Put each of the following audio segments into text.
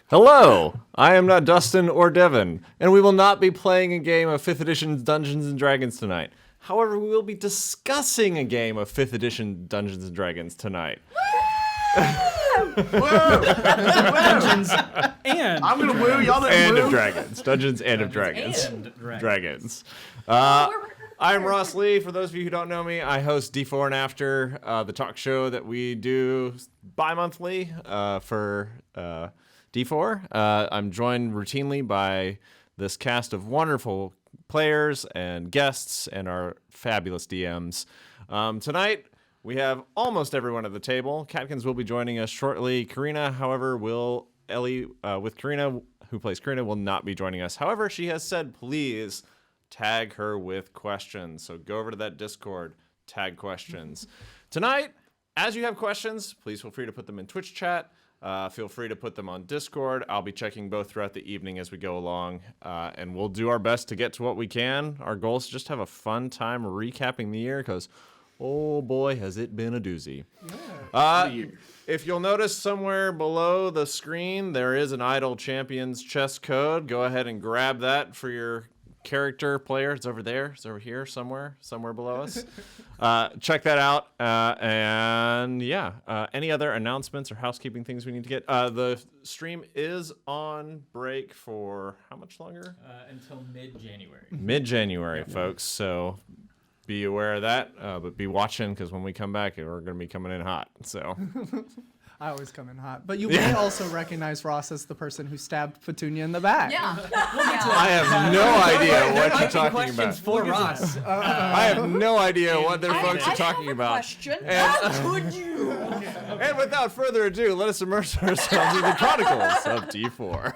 Hello, I am not Dustin or Devin, and we will not be playing a game of 5th edition Dungeons & Dragons tonight. However, we will be discussing a game of 5th edition Dungeons & Dragons tonight. Dungeons and I'm gonna woo y'all. And woo. of Dragons. Dungeons and of Dragons. and Dragons. I'm Ross Lee. For those of you who don't know me, I host D4 and After, the talk show that we do bi-monthly for D4. I'm joined routinely by this cast of wonderful players and guests and our fabulous DMs. Tonight, we have almost everyone at the table. Catkins will be joining us shortly. Karina, however, with Karina, who plays Karina, will not be joining us. However, she has said, please tag her with questions. So go over to that Discord, tag questions. Tonight, as you have questions, please feel free to put them in Twitch chat. Feel free to put them on Discord. I'll be checking both throughout the evening as we go along, and we'll do our best to get to what we can. Our goal is to just have a fun time recapping the year because, oh boy, has it been a doozy. Yeah. If you'll notice somewhere below the screen, there is an Idle Champions chess code. Go ahead and grab that for your character player. It's over there. It's over here somewhere below us. Check that out. And yeah, any other announcements or housekeeping things we need to get? The stream is on break for how much longer? until mid-January. Mid-January, folks. So be aware of that, but be watching because when we come back, we're going to be coming in hot. So. I always come in hot. But you may also recognize Ross as the person who stabbed Petunia in the back. Yeah. I have no idea what you're talking about. For Ross. I have no idea what their folks are talking about. Question. How could you? And without further ado, let us immerse ourselves in the Chronicles of D4.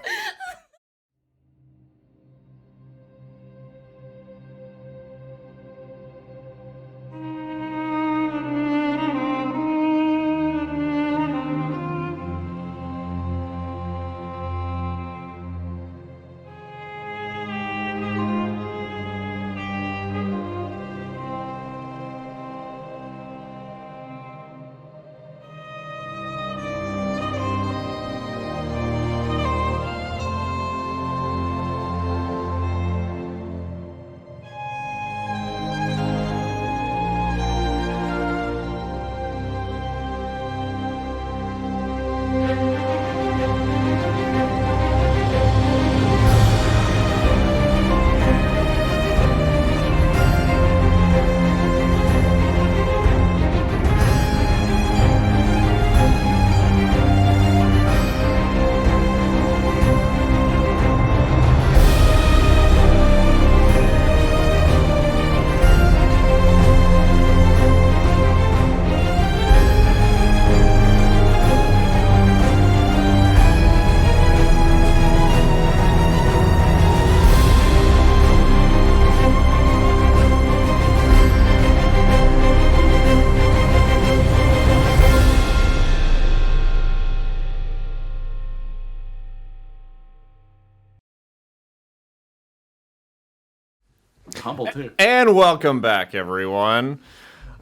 Humble too. And welcome back, everyone.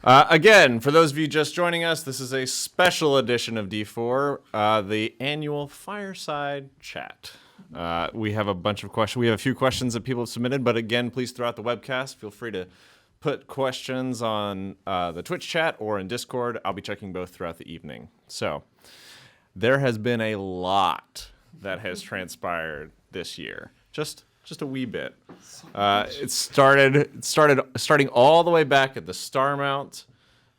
Again, for those of you just joining us, this is a special edition of D4, the annual Fireside Chat. We have a bunch of questions. We have a few questions that people have submitted, but again, please throughout the webcast, feel free to put questions on the Twitch chat or in Discord. I'll be checking both throughout the evening. So, there has been a lot that has transpired this year. Just a wee bit. Starting all the way back at the Star Mount,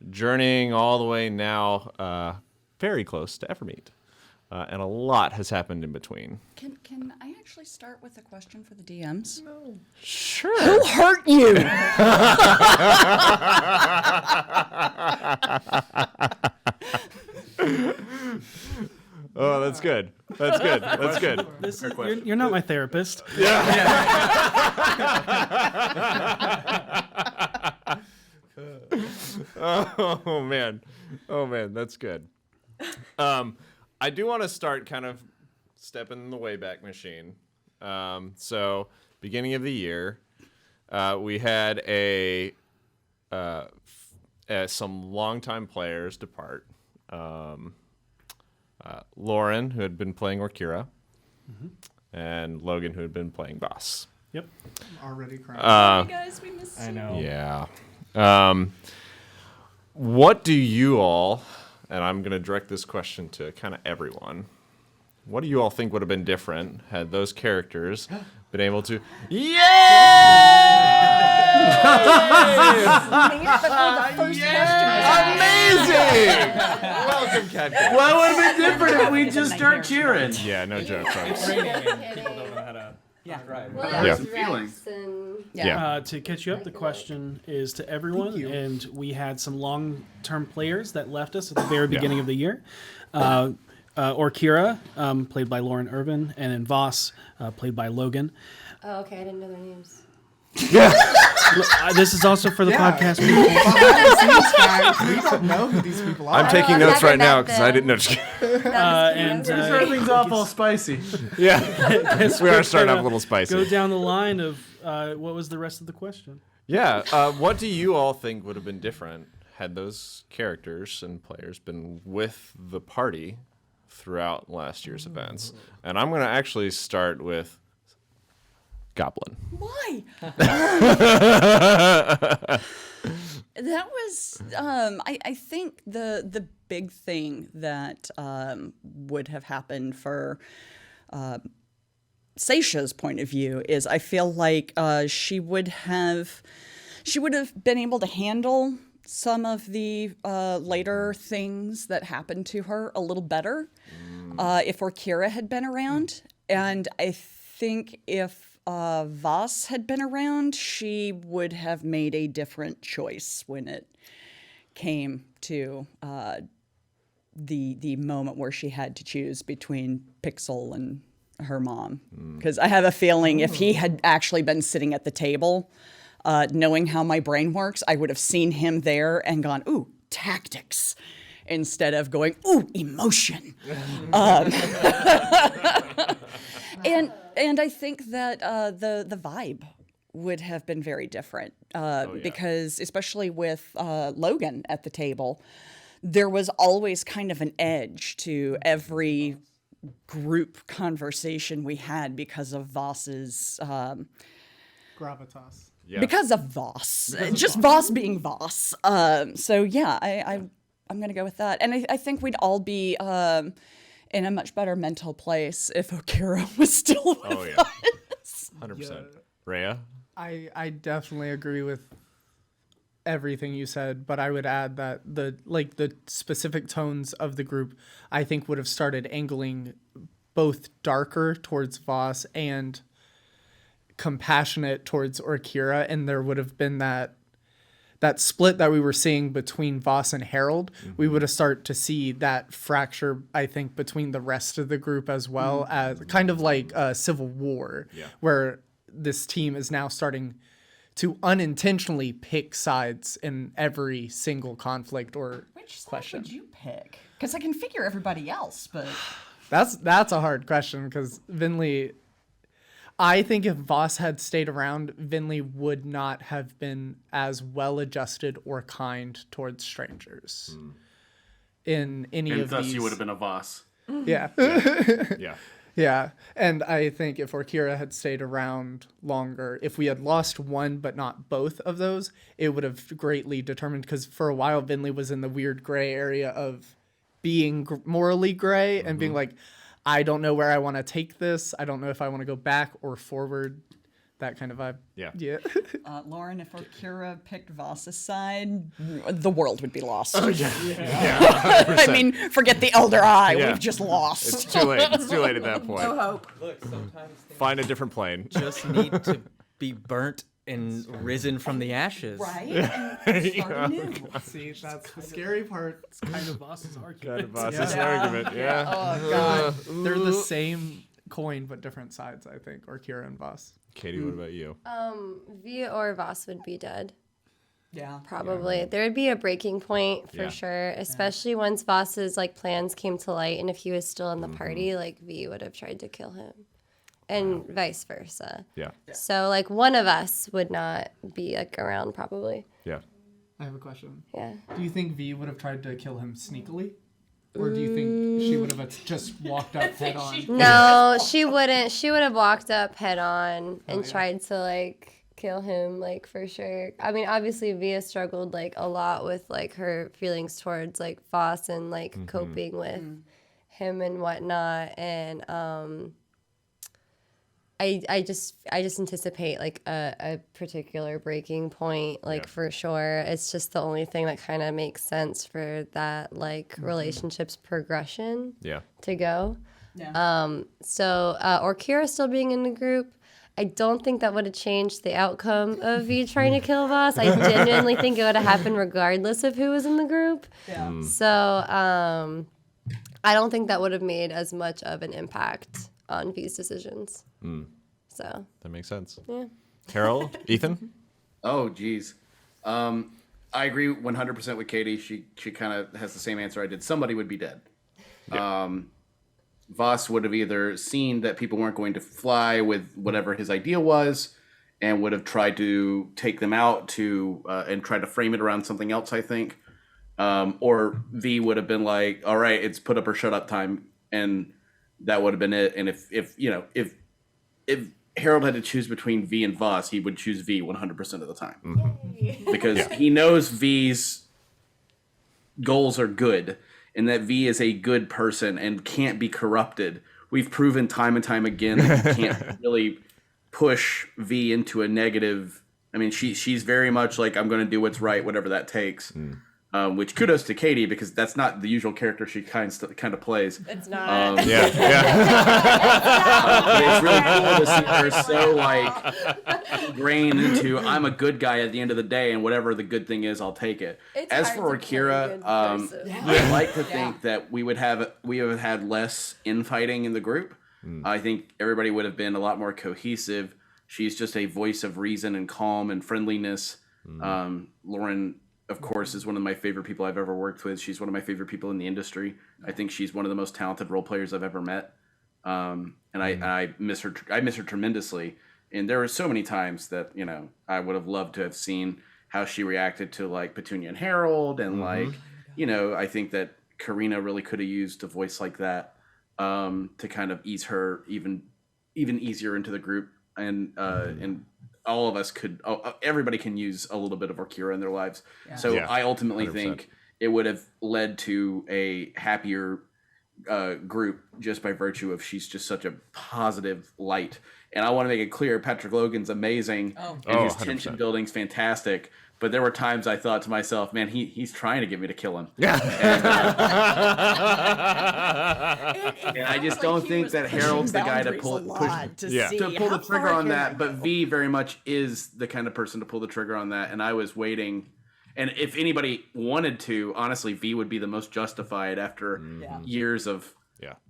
journeying all the way now very close to Evermeet. And a lot has happened in between. Can I actually start with a question for the DMs? No. Sure. Who hurt you? Oh, that's good. That's good. That's good. You're not my therapist. Oh man, that's good. I do want to start kind of stepping in the Wayback Machine. So beginning of the year, we had some longtime players depart. Lauren, who had been playing Orkira, and Logan, who had been playing Boss. Yep. I'm already crying. Hey guys, we missed you. I know. Yeah. What do you all, and I'm going to direct this question to kind of everyone, what do you all think would have been different had those characters been able to... Made it before the first question was asked. Amazing! Welcome, Cat. What would have been different if we just start cheering? Yeah, no joke, folks. People don't know how to. Yeah. Reps and Yeah. To catch you up, the question is to everyone, and we had some long-term players that left us at the very beginning of the year. Orkira, played by Lauren Irvin, and then Voss, played by Logan. oh, okay, I didn't know their names. This is also for the podcast. We don't know who these people are. I'm taking I've notes never right now met because I them. didn't know. And Everything's awful spicy. Yeah, we are starting off a little go spicy. down the line of what was the rest of the question? Yeah, what do you all think would have been different had those characters and players been with the party throughout last year's events? And I'm going to actually start with Goblin. Why? That was, I think the big thing that would have happened for Seisha's point of view is I feel like she would have been able to handle some of the later things that happened to her a little better if Orkira had been around. And I think if Voss had been around, she would have made a different choice when it came to the moment where she had to choose between Pixel and her mom. Because I have a feeling if he had actually been sitting at the table, knowing how my brain works, I would have seen him there and gone, ooh, tactics, instead of going, ooh, emotion. And I think that the vibe would have been very different because, especially with Logan at the table, there was always kind of an edge to every group conversation we had because of Voss's Gravitas. Yeah. because of Voss, just Voss being Voss. So yeah, I'm gonna go with that, and I think we'd all be in a much better mental place if Okira was still with Oh, yeah. us. 100%. Rhea? I definitely agree with everything you said, but I would add that the specific tones of the group I think would have started angling both darker towards Voss and compassionate towards Orkira, and there would have been that split that we were seeing between Voss and Harold. We would have started to see that fracture, I think, between the rest of the group as well, as kind of like a civil war, where this team is now starting to unintentionally pick sides in every single conflict or Which side question. would you pick? Because I can figure everybody else, but That's a hard question because Vinley, I think if Voss had stayed around, Vinley would not have been as well adjusted or kind towards strangers in any And of thus these. you would have been a Voss. Yeah. Yeah. Yeah. And I think if Orkira had stayed around longer, if we had lost one but not both of those, it would have greatly determined, because for a while Vinley was in the weird gray area of being morally gray and being like, I don't know where I want to take this. I don't know if I want to go back or forward. That kind of vibe. Yeah. Yeah. Lauren, if Orkira picked Voss's side, the world would be lost. Yeah. I mean, forget the Elder Eye. Yeah. We've just lost. It's too late. It's too late at that point. hope. Look, sometimes things Find a different plane. just need to be burnt and risen from the ashes. Right? And start anew. See, that's the scary part. It's kind of Voss's argument. Kind of Voss's argument. Yeah. Oh, God. They're the same coin but different sides, I think, Orkira and Voss. Katie, what about you? V or Voss would be dead. Yeah. Probably. There would be a breaking point for Yeah. sure, especially once Voss's plans came to light, and if he was still in the party, V would have tried to kill him. And vice versa. Yeah. So one of us would not be around probably. Yeah. I have a question. Yeah. Do you think V would have tried to kill him sneakily? Or do you think she would have just walked up head on? No, she wouldn't. She would have walked up head on and tried to like kill him, like for sure. I mean, obviously Via struggled like a lot with like her feelings towards like Voss and like coping with him and whatnot. And I just anticipate like a particular breaking point, like for sure. It's just the only thing that kind of makes sense for that like relationship's progression to go. Yeah. Or Kira still being in the group, I don't think that would have changed the outcome of you trying to kill Voss. I genuinely think it would have happened regardless of who was in the group. Yeah. So I don't think that would have made as much of an impact on V's decisions. So That makes sense. yeah. Harold, Ethan? Oh, geez. I agree 100% with Katie. She kind of has the same answer I did. Somebody would be dead. Voss would have either seen that people weren't going to fly with whatever his idea was and would have tried to take them out to and try to frame it around something else, I think. Or V would have been like, all right, it's put up or shut up time. And that would have been it. And if Harold had to choose between V and Voss, he would choose V 100% of the time. Because he knows V's goals are good and that V is a good person and can't be corrupted. We've proven time and time again that you can't really push V into a negative. I mean, she's very much like, I'm going to do what's right, whatever that takes. Which kudos to Katie, because that's not the usual character she kind of plays. It's not. But it's really cool to see her so like ingrained into, I'm a good guy at the end of the day, and whatever the good thing is, I'll take it. It's As hard for to play a Akira, good person. I like to think that we would have had less infighting in the group. I think everybody would have been a lot more cohesive. She's just a voice of reason and calm and friendliness. Lauren, of course, is one of my favorite people I've ever worked with. She's one of my favorite people in the industry. I think she's one of the most talented role players I've ever met. And I miss her. I miss her tremendously. And there were so many times that, I would have loved to have seen how she reacted to like Petunia and Harold. And like, I think that Karina really could have used a voice like that to kind of ease her even easier into the group. And all of us everybody can use a little bit of Akira in their lives. Yeah. So I ultimately 100%. Think it would have led to a happier group just by virtue of she's just such a positive light. And I want to make it clear, Patrick Logan's amazing and his 100%. Tension building's fantastic. But there were times I thought to myself, man, he's trying to get me to kill him. Yeah. And I just don't think that Harold's the guy to pull the trigger on that. But V very much is the kind of person to pull the trigger on that. And I was waiting. And if anybody wanted to, honestly, V would be the most justified after years of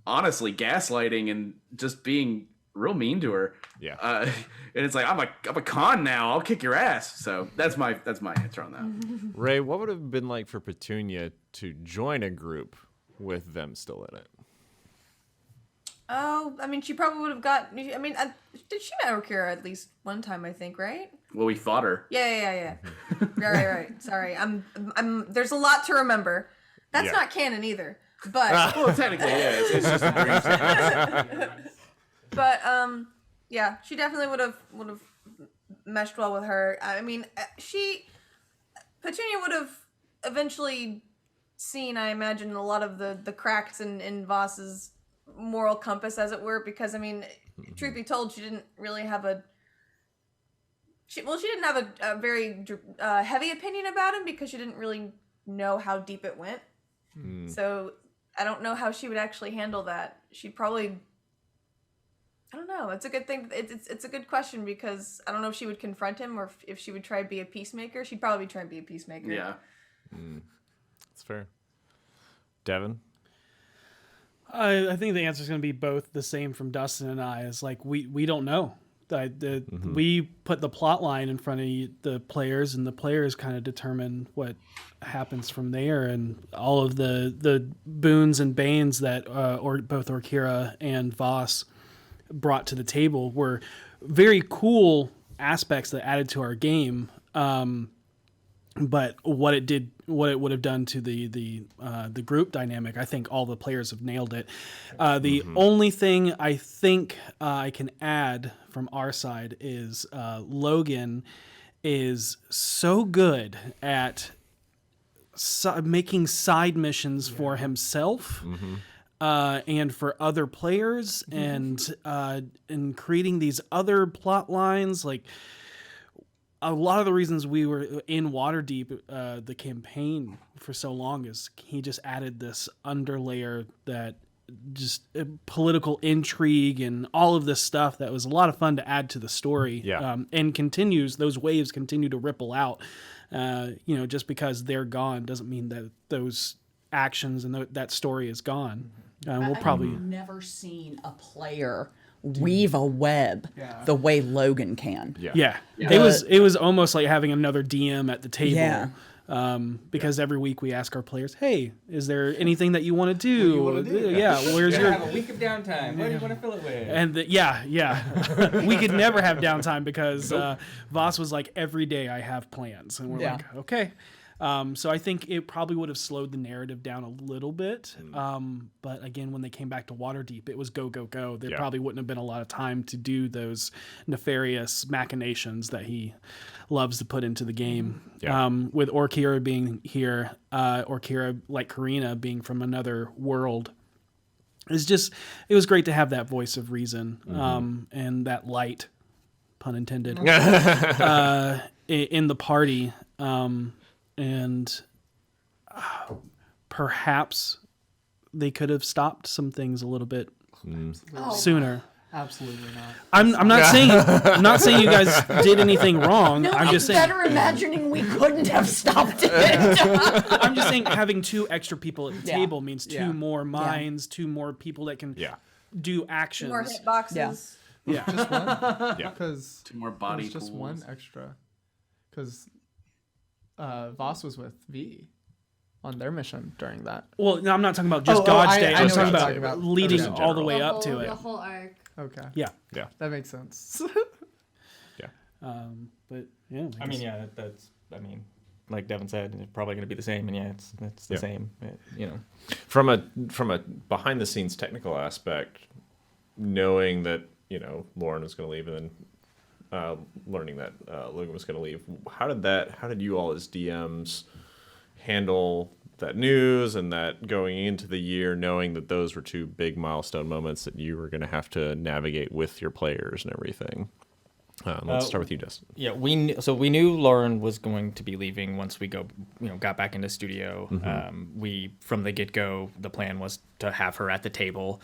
honestly gaslighting and just being real mean to her. And it's like, I'm a con now. I'll kick your ass. So that's my answer on that. Ray, what would it have been like for Petunia to join a group with them still in it? Oh, I mean, she probably would have got. Did she met Akira at least one time? I think, right? Well, we fought her. Yeah. right. Sorry, I'm. There's a lot to remember. That's not canon either. But well, technically, it's just a dream. But she definitely would have meshed well with her. I mean, Petunia would have eventually seen, I imagine, a lot of the cracks in Voss's moral compass, as it were, because I mean, truth be told, she didn't really have she didn't have a very heavy opinion about him because she didn't really know how deep it went. So I don't know how she would actually handle that. She'd probably, I don't know. It's a good thing. It's a good question because I don't know if she would confront him or if she would try to be a peacemaker. She'd probably try and be a peacemaker. Yeah. That's fair. Devin? I think the answer is going to be both the same from Dustin and I. Is like we don't know. We put the plot line in front of the players, and the players kind of determine what happens from there. And all of the boons and banes that both Akira and Voss brought to the table were very cool aspects that added to our game. but what it would have done to the group dynamic, I think all the players have nailed it. The only thing I think I can add from our side is Logan is so good at making side missions for himself. And for other players, and creating these other plot lines. Like, a lot of the reasons we were in Waterdeep, the campaign for so long, is he just added this underlayer that just political intrigue and all of this stuff that was a lot of fun to add to the story. And those waves continue to ripple out. Just because they're gone doesn't mean that those actions and that story is gone. We'll probably I've never seen a player weave a web the way Logan can. Yeah. It was almost like having another DM at the table. Because every week we ask our players, "Hey, is there anything that you want to do? Where's your have a week of downtime? What do you want to fill it with?" And we could never have downtime because Voss was like, "Every day I have plans," and we're like, "Okay." So I think it probably would have slowed the narrative down a little bit. But again, when they came back to Waterdeep, it was go, go, go. There probably wouldn't have been a lot of time to do those nefarious machinations that he loves to put into the game. With Orkira being here, Orkira, like Karina, being from another world, it was great to have that voice of reason and that light, pun intended, in the party. And perhaps they could have stopped some things a little bit sooner. Absolutely not. I'm not saying you guys did anything wrong. I'm just saying. Better imagining we couldn't have stopped it. I'm just saying having 2 extra people at the table means 2 more minds, 2 more people that can do actions. 2 more hitboxes. Just one. Because 2 more body just pools. one extra. Because Voss was with V on their mission during that. Well, no, I'm not talking about just God's Day. I'm talking about leading Just in all the general. way up to it. The whole arc. Okay. Yeah. That makes sense. But yeah. I mean, like Devin said, it's probably going to be the same, and it's the same. From a behind the scenes technical aspect, knowing that Lauren was going to leave, and then learning that Logan was going to leave, how did you all as DMs handle that news and that going into the year, knowing that those were 2 big milestone moments that you were going to have to navigate with your players and everything? Let's start with you, Justin. Yeah, we knew Lauren was going to be leaving once we got back into studio. We from the get go, the plan was to have her at the table,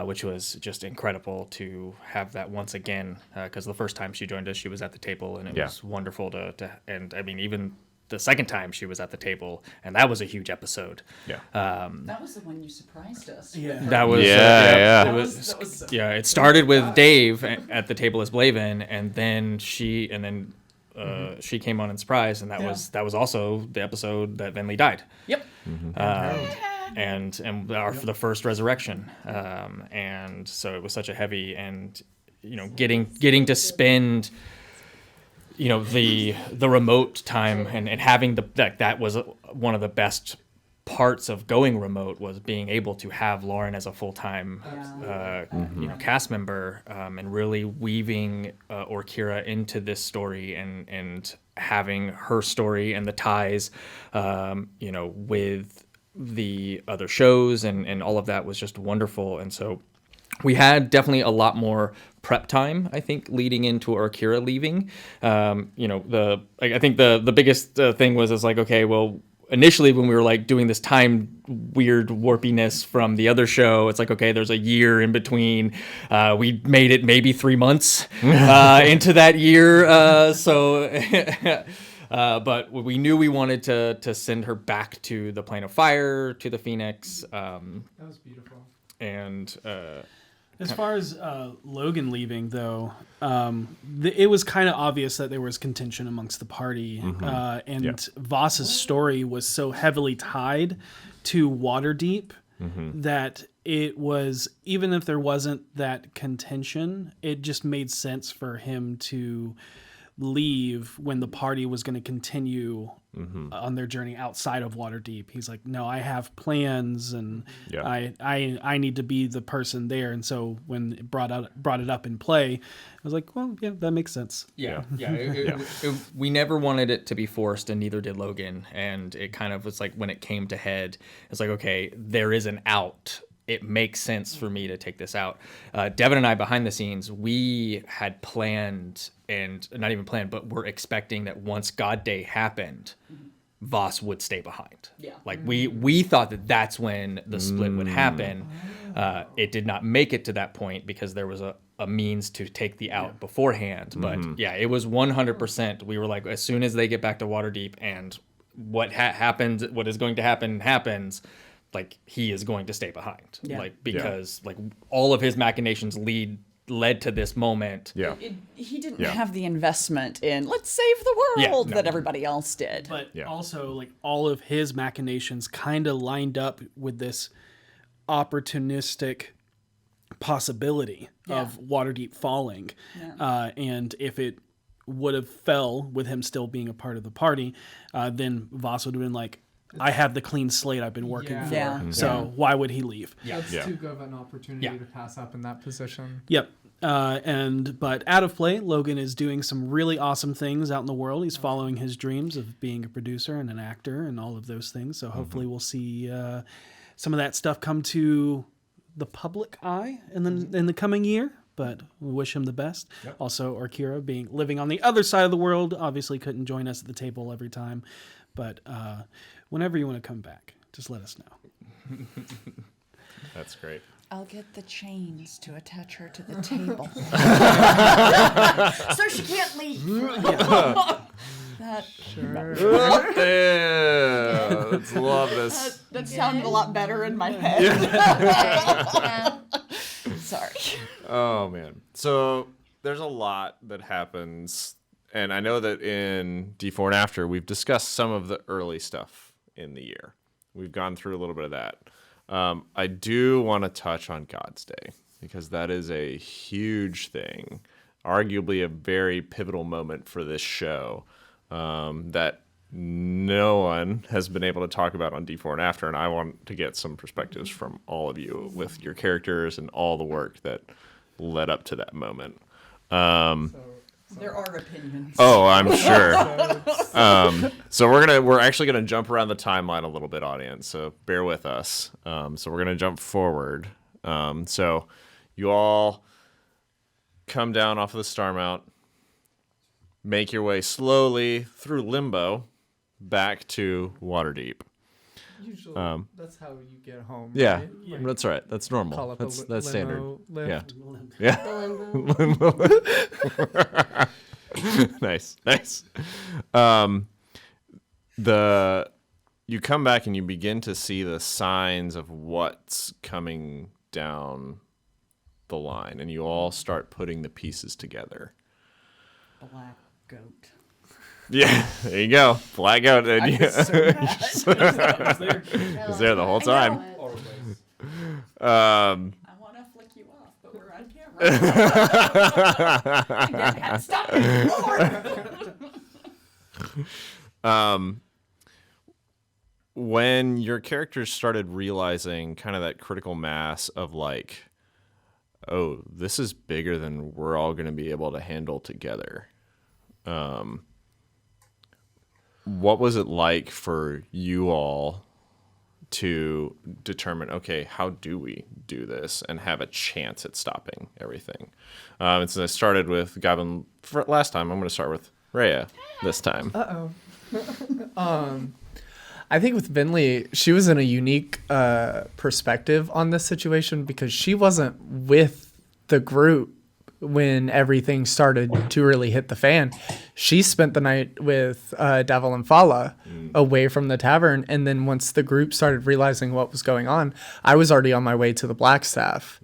which was just incredible to have that once again. Because the first time she joined us, she was at the table, and it was wonderful to. And I mean, even the second time she was at the table, and that was a huge episode. That was the one you surprised us. That was it started with Dave at the table as Blaven, and then she she came on in surprise, and that was also the episode that Venley died. Yep. And the first resurrection, and so it was such a heavy, and getting to spend the remote time and having that was one of the best parts of going remote, was being able to have Lauren as a full-time cast member, and really weaving Orkira into this story and having her story and the ties with the other shows and all of that was just wonderful. And so we had definitely a lot more prep time, I think, leading into Orkira leaving. I think the biggest thing was like, okay, well, initially when we were like doing this time weird warpiness from the other show, it's like, okay, there's a year in between. We made it maybe 3 months into that year. But we knew we wanted to send her back to the Plane of Fire, to the Phoenix. That was beautiful. And as far as Logan leaving, though, it was kind of obvious that there was contention amongst the party, and Voss's story was so heavily tied to Waterdeep that it was, even if there wasn't that contention, it just made sense for him to leave when the party was going to continue on their journey outside of Waterdeep. He's like, no, I have plans, and I need to be the person there. And so when it brought it up in play, I was like, well, yeah, that makes sense. We never wanted it to be forced, and neither did Logan. And it kind of was like when it came to head, it's like, okay, there is an out. It makes sense for me to take this out. Devin and I, behind the scenes, we had planned, and not even planned, but we're expecting that once God Day happened, Voss would stay behind. Yeah. Like we thought that that's when the split would happen. It did not make it to that point because there was a means to take the out beforehand. But yeah, it was 100%. We were like, as soon as they get back to Waterdeep and what happens, what is going to happen happens, like he is going to stay behind. Like because like all of his machinations led to this moment. He didn't have the investment in let's save the world that everybody else did. But also, like, all of his machinations kind of lined up with this opportunistic possibility of Waterdeep falling. And if it would have fell with him still being a part of the party, then Voss would have been like, I have the clean slate I've been working for. So why would he leave? That's too good of an opportunity to pass up in that position. Yep. But out of play, Logan is doing some really awesome things out in the world. He's following his dreams of being a producer and an actor and all of those things. So hopefully we'll see some of that stuff come to the public eye in the coming year. But we wish him the best. Also, Orkira living on the other side of the world, obviously couldn't join us at the table every time. But whenever you want to come back, just let us know. That's great. I'll get the chains to attach her to the table. So she can't leave. Let's love this. That sounded a lot better in my head. Sorry. Oh, man. So there's a lot that happens. And I know that in D4 and After, we've discussed some of the early stuff in the year. We've gone through a little bit of that. I do want to touch on God's Day because that is a huge thing, arguably a very pivotal moment for this show that no one has been able to talk about on D4 and After, and I want to get some perspectives from all of you with your characters and all the work that led up to that moment. There are opinions. Oh, I'm sure. So we're actually gonna jump around the timeline a little bit, audience. So bear with us. So we're gonna jump forward. So you all come down off of the Star Mount, make your way slowly through Limbo back to Waterdeep. Usually, that's how you get home. Yeah, right? that's right. That's normal. Call up That's a standard. lift. Yeah. The limbo. Nice. You come back and you begin to see the signs of what's coming down the line, and you all start putting the pieces together. Black goat. Yeah, there you go. Black goat. And you, So mad. was there the whole time. I want to flick you off, but we're on camera. Stop it. When your characters started realizing kind of that critical mass of like, oh, this is bigger than we're all going to be able to handle together. What was it like for you all to determine, okay, how do we do this and have a chance at stopping everything? And since I started with Goblin last time, I'm going to start with Rhea this time. I think with Vinley, she was in a unique perspective on this situation because she wasn't with the group when everything started to really hit the fan. She spent the night with Devil and Fala away from the tavern, and then once the group started realizing what was going on, I was already on my way to the Blackstaff.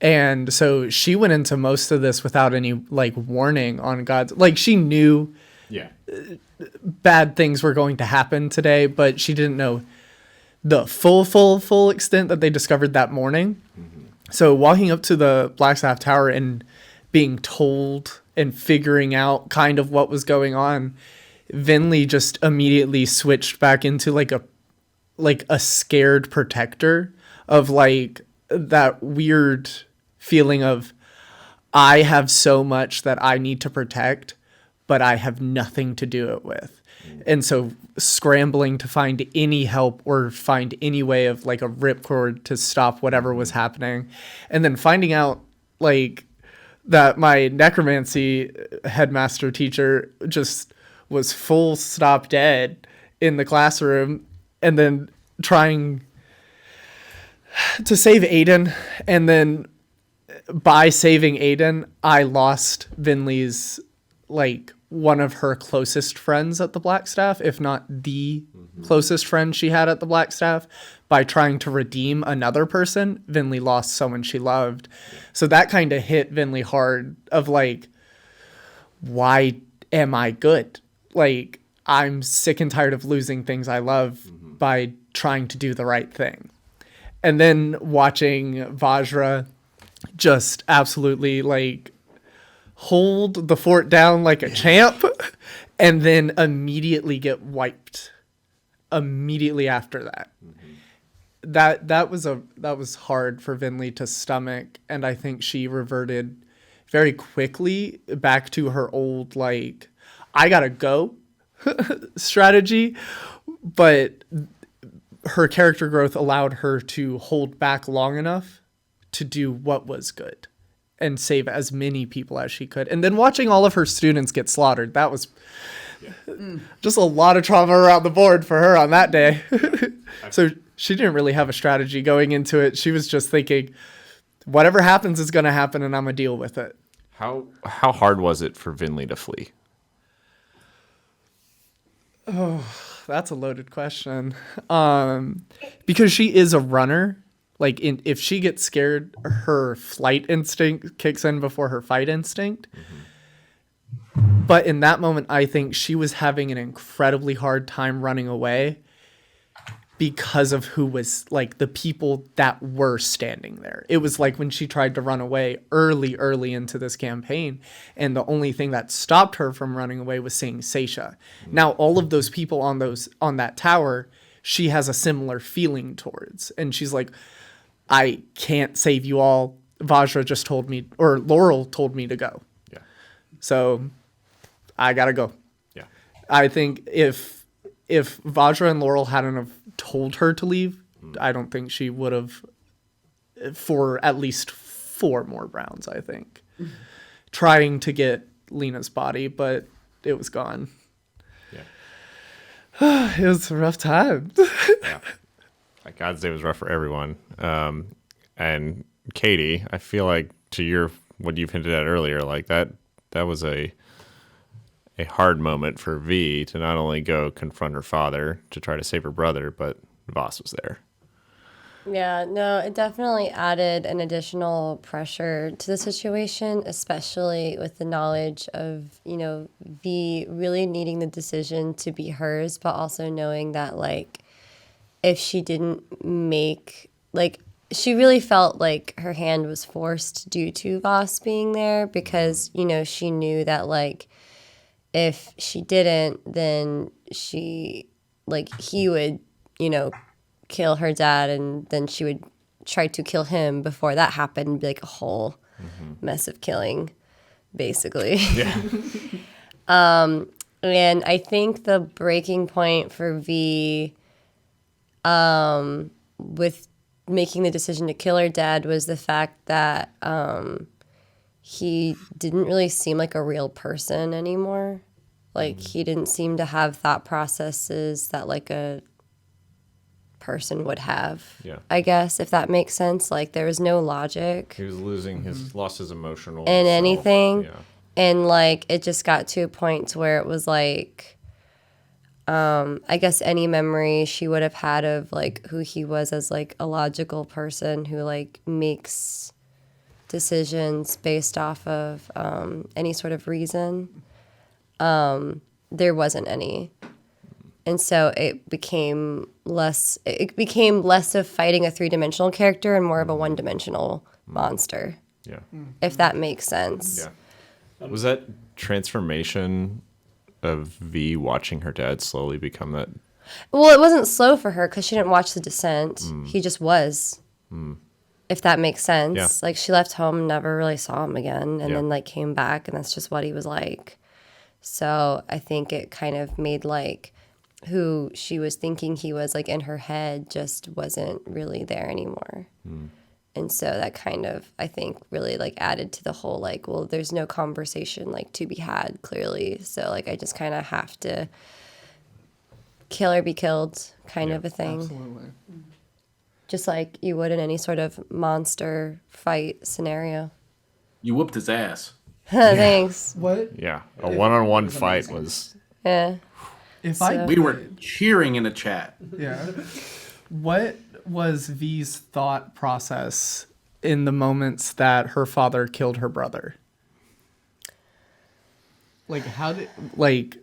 And so she went into most of this without any like warning on God's, like she knew bad things were going to happen today, but she didn't know the full extent that they discovered that morning. So walking up to the Blackstaff Tower and being told and figuring out kind of what was going on, Vinley just immediately switched back into like a scared protector of like that weird feeling of I have so much that I need to protect, but I have nothing to do it with. And so scrambling to find any help or find any way of like a ripcord to stop whatever was happening. And then finding out like that my necromancy headmaster teacher just was full stop dead in the classroom, and then trying to save Aiden. And then by saving Aiden, I lost Vinley's like one of her closest friends at the Blackstaff, if not the closest friend she had at the Blackstaff. By trying to redeem another person, Vinley lost someone she loved. So that kind of hit Vinley hard of like, why am I good? Like, I'm sick and tired of losing things I love by trying to do the right thing. And then watching Vajra just absolutely like hold the fort down like a champ and then immediately get wiped immediately after that. That was hard for Vinley to stomach, and I think she reverted very quickly back to her old like I gotta go strategy, but her character growth allowed her to hold back long enough to do what was good and save as many people as she could. And then watching all of her students get slaughtered, that was just a lot of trauma around the board for her on that day. So she didn't really have a strategy going into it. She was just thinking, whatever happens is going to happen, and I'm going to deal with it. How hard was it for Vinley to flee? Oh, that's a loaded question. Because she is a runner. Like, if she gets scared, her flight instinct kicks in before her fight instinct. But in that moment, I think she was having an incredibly hard time running away because of who was, like, the people that were standing there. It was like when she tried to run away early into this campaign, and the only thing that stopped her from running away was seeing Seisha. Now, all of those people on that tower, she has a similar feeling towards. And she's like, I can't save you all. Vajra just told me, or Laurel told me to go. Yeah. So I gotta go. Yeah. I think if Vajra and Laurel hadn't have told her to leave, I don't think she would have for at least 4 more rounds, I think. Trying to get Lena's body, but it was gone. Yeah. It was a rough time. Yeah. Like God's Day was rough for everyone. And Katie, I feel like to what you've hinted at earlier, like that was a hard moment for V to not only go confront her father to try to save her brother, but Voss was there. Yeah, no, it definitely added an additional pressure to the situation, especially with the knowledge of, V really needing the decision to be hers, but also knowing that, like, if she didn't make, like, she really felt like her hand was forced due to Voss being there because, she knew that, like, if she didn't, then he would, kill her dad, and then she would try to kill him before that happened. It'd be like a whole mess of killing, basically. Yeah. And I think the breaking point for V with making the decision to kill her dad was the fact that he didn't really seem like a real person anymore. Like, he didn't seem to have thought processes that, like, a person would have, I guess, if that makes sense. Like, there was no logic. He was lost his emotional in self. anything. Yeah. And, like, it just got to a point where it was like, I guess any memory she would have had of, like, who he was as, like, a logical person who, like, makes decisions based off of any sort of reason, there wasn't any. And so it became less of fighting a 3-dimensional character and more of a 1-dimensional monster. Yeah. If that makes sense. Was that transformation of V watching her dad slowly become that? Well, it wasn't slow for her because she didn't watch The Descent. He just was. If that makes sense. Yeah. Like, she left home, never really saw him again, and Yeah. then, like, came back, and that's just what he was like. So I think it kind of made, like, who she was thinking he was, like, in her head just wasn't really there anymore. And so that kind of, I think, really, like, added to the whole, like, well, there's no conversation, like, to be had, clearly. So, like, I just kind of have to kill or be killed kind of a thing. Absolutely. Just like you would in any sort of monster fight scenario. You whooped his ass. Thanks. What Yeah, a one-on-one fight was. Yeah. if So- I We were cheering in the chat. Yeah. What was V's thought process in the moments that her father killed her brother? Like, how did, like,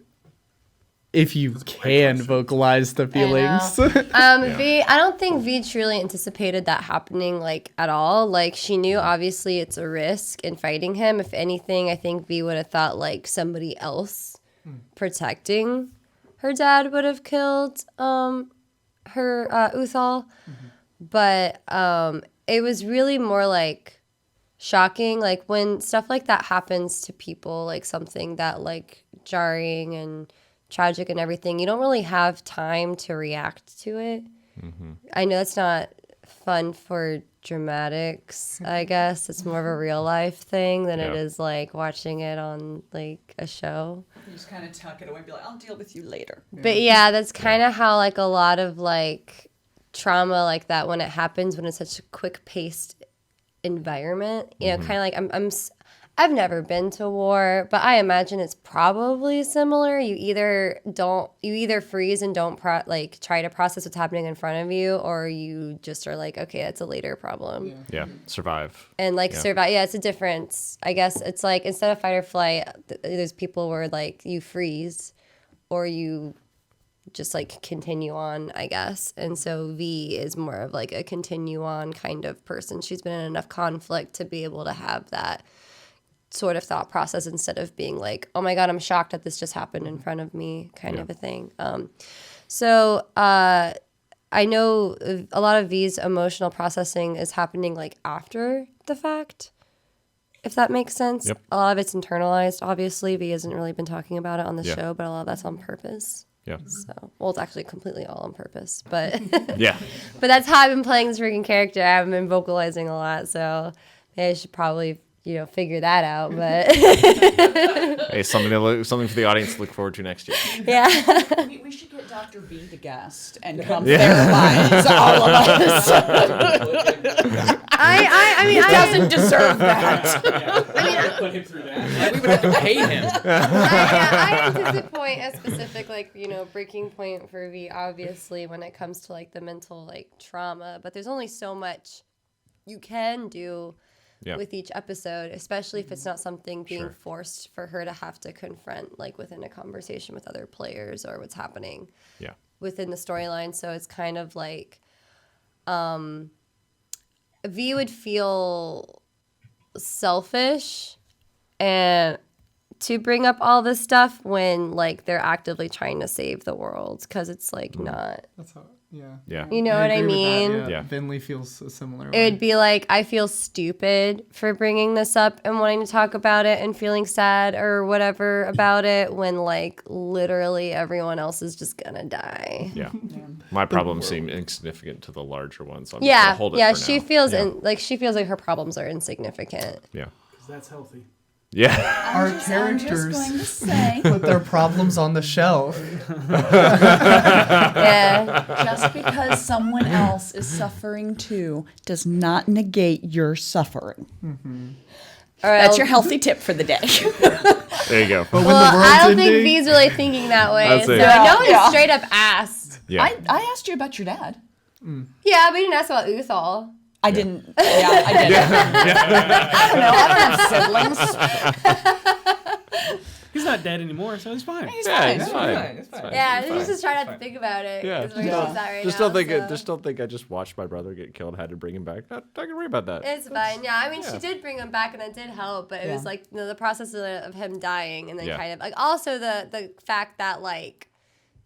if you can vocalize the feelings. V, I don't think V truly anticipated that happening, like, at all. Like, she knew obviously it's a risk in fighting him. If anything, I think V would have thought, like, somebody else protecting her dad would have killed her Uthal. But it was really more, like, shocking. Like, when stuff like that happens to people, like, something that, like, jarring and tragic and everything, you don't really have time to react to it. I know that's not fun for dramatics, I guess. It's more of a real life thing than it Yeah. is like watching it on like a show. You just kind of tuck it away and be like, I'll deal with you later. But yeah, that's kind of how like a lot of like trauma like that when it happens when it's such a quick paced environment, you know, kind of like I've never been to war, but I imagine it's probably similar. You either freeze and don't try to process what's happening in front of you, or you just are like, okay, that's a later problem. Yeah, survive. And like survive. Yeah, it's a difference. I guess it's like instead of fight or flight, there's people where like you freeze, or you just like continue on, I guess. And so V is more of like a continue on kind of person. She's been in enough conflict to be able to have that sort of thought process instead of being like, oh my God, I'm shocked that this just happened in front of me kind of a thing. So I know a lot of V's emotional processing is happening like after the fact, if that makes sense. Yep. A lot of it's internalized. Obviously, V hasn't really been talking about it on the show, but a lot of that's on purpose. Yeah. So, well, it's actually completely all on purpose, but Yeah. but that's how I've been playing this freaking character. I haven't been vocalizing a lot, so maybe I should probably, you know, figure that out. But Hey, something for the audience to look forward to next year. yeah, We should get Dr. B to guest and come therapize all of us. I mean, He doesn't deserve that. Put him through that. We would have to pay him. I anticipate a specific, like, you know, breaking point for V, obviously, when it comes to, like, the mental, like, trauma. But there's only so much you can do with each episode, especially if it's not something being forced for her to have to confront, like, within a conversation with other players or what's happening within the storyline. So it's kind of like V would feel selfish and to bring up all this stuff when like they're actively trying to save the world, because it's like not, That's how, yeah. Yeah. you know what I agree with that, mean? Yeah. Vinley feels a similar It would be like, I feel stupid for bringing this up and wanting to talk about it and feeling sad or whatever about it when like literally everyone else is just gonna die. Yeah. My problems seem insignificant to the larger ones. So I'm just gonna Yeah, hold it yeah. for She now. feels she feels like her problems are insignificant. Yeah. That's healthy. Yeah. Our I'm characters just going to say, put their problems on the shelf. Yeah. just because someone else is suffering too does not negate your suffering. All right, That's your healthy tip for the day. There you go. But when Well, the world's I don't think ending, V's really thinking that way. That's So it. I know Yeah. he straight up asked. Yeah. I asked you about your dad. Yeah, but he didn't ask about Uthal. I didn't. Yeah, I didn't. I don't know. I don't have siblings. he's not not dead anymore, so he's fine. He's Yeah, fine. it's fine. It's fine. Yeah, It's you fine. just try not to think about it. Yeah, 'cause where he's at right just now, don't think so. just don't think I just watched my brother get killed, had to bring him back. Not gonna worry about that. It's fine. Yeah, I mean, yeah. she did bring him back, and that did help. But it was Yeah. like the process of him dying, and then Yeah. kind of like also the fact that like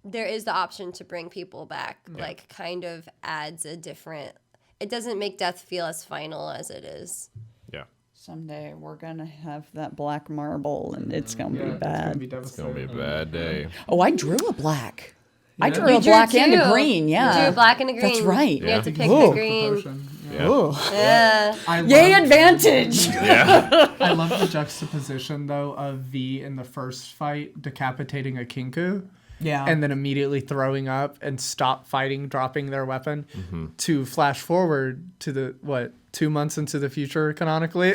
there is the option to bring people back, like kind of adds a different. It doesn't make death feel as final as it is. Yeah, Someday we're gonna have that black marble, and it's gonna be It's bad. gonna be it's gonna be a devastating. bad day. Oh, I drew a black. I drew You a black drew and a two. green. Yeah, You drew a black and a green. That's right. You have to pick Whoa. the green. Potion. Yeah. Yeah, Yeah. I Yay, love, advantage! yeah. I love the juxtaposition though of V in the first fight decapitating a Kinku. Yeah. And then immediately throwing up and stop fighting, dropping their weapon, to flash forward to the 2 months into the future canonically.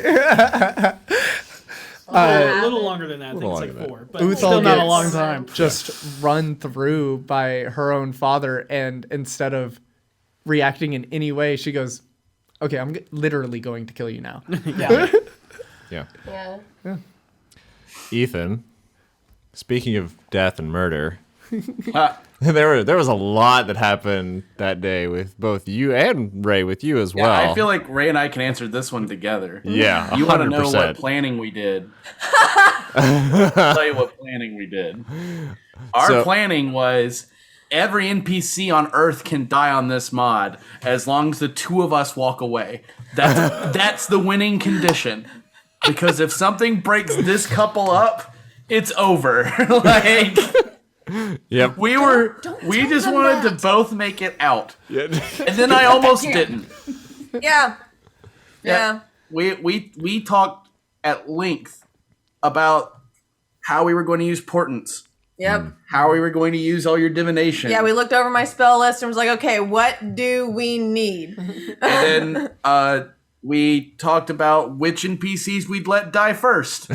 A little longer than that. I think little it's like longer 4, but Uthal still not a gets- long time. Just run through by her own father, and instead of reacting in any way, she goes, "Okay, I'm literally going to kill you now." yeah. Yeah. Yeah. Ethan, speaking of death and murder, Ah, there was a lot that happened that day with both you and Ray, with you as yeah, well. I feel like Ray and I can answer this one together. yeah, You want to know 100%. what planning we did? I'll tell you what planning we did. Our So- planning was every NPC on Earth can die on this mod as long as the two of us walk away. That's the winning condition. Because if something breaks this couple up, it's over. Like Yep. we don't tell just them wanted to that. both make it out, Yeah. and then I almost didn't. Yeah. Yeah. We talked at length about how we were going to use portents, Yep. how we were going to use all your divination. Yeah, we looked over my spell list and was like, okay, what do we need? And then we talked about which NPCs we'd let die first.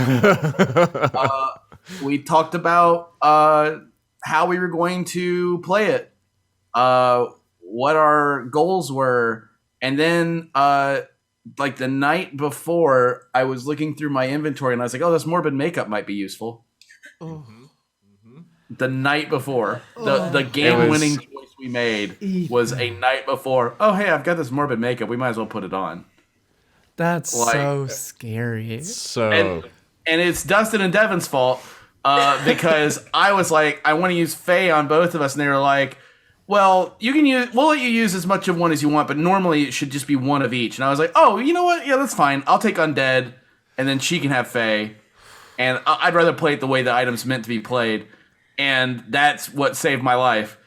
We talked about how we were going to play it, what our goals were, and then like the night before, I was looking through my inventory and I was like, "Oh, this morbid makeup might be useful." The night before, the game-winning choice we made was a night before. Oh, hey, I've got this morbid makeup. We might as well put it on. That's Like- so scary. So And it's Dustin and Devin's fault because I was like, I want to use Faye on both of us, and they were like, well, we'll let you use as much of one as you want, but normally it should just be one of each. And I was like, oh, you know what? Yeah, that's fine. I'll take Undead, and then she can have Faye. And I'd rather play it the way the item's meant to be played. And that's what saved my life.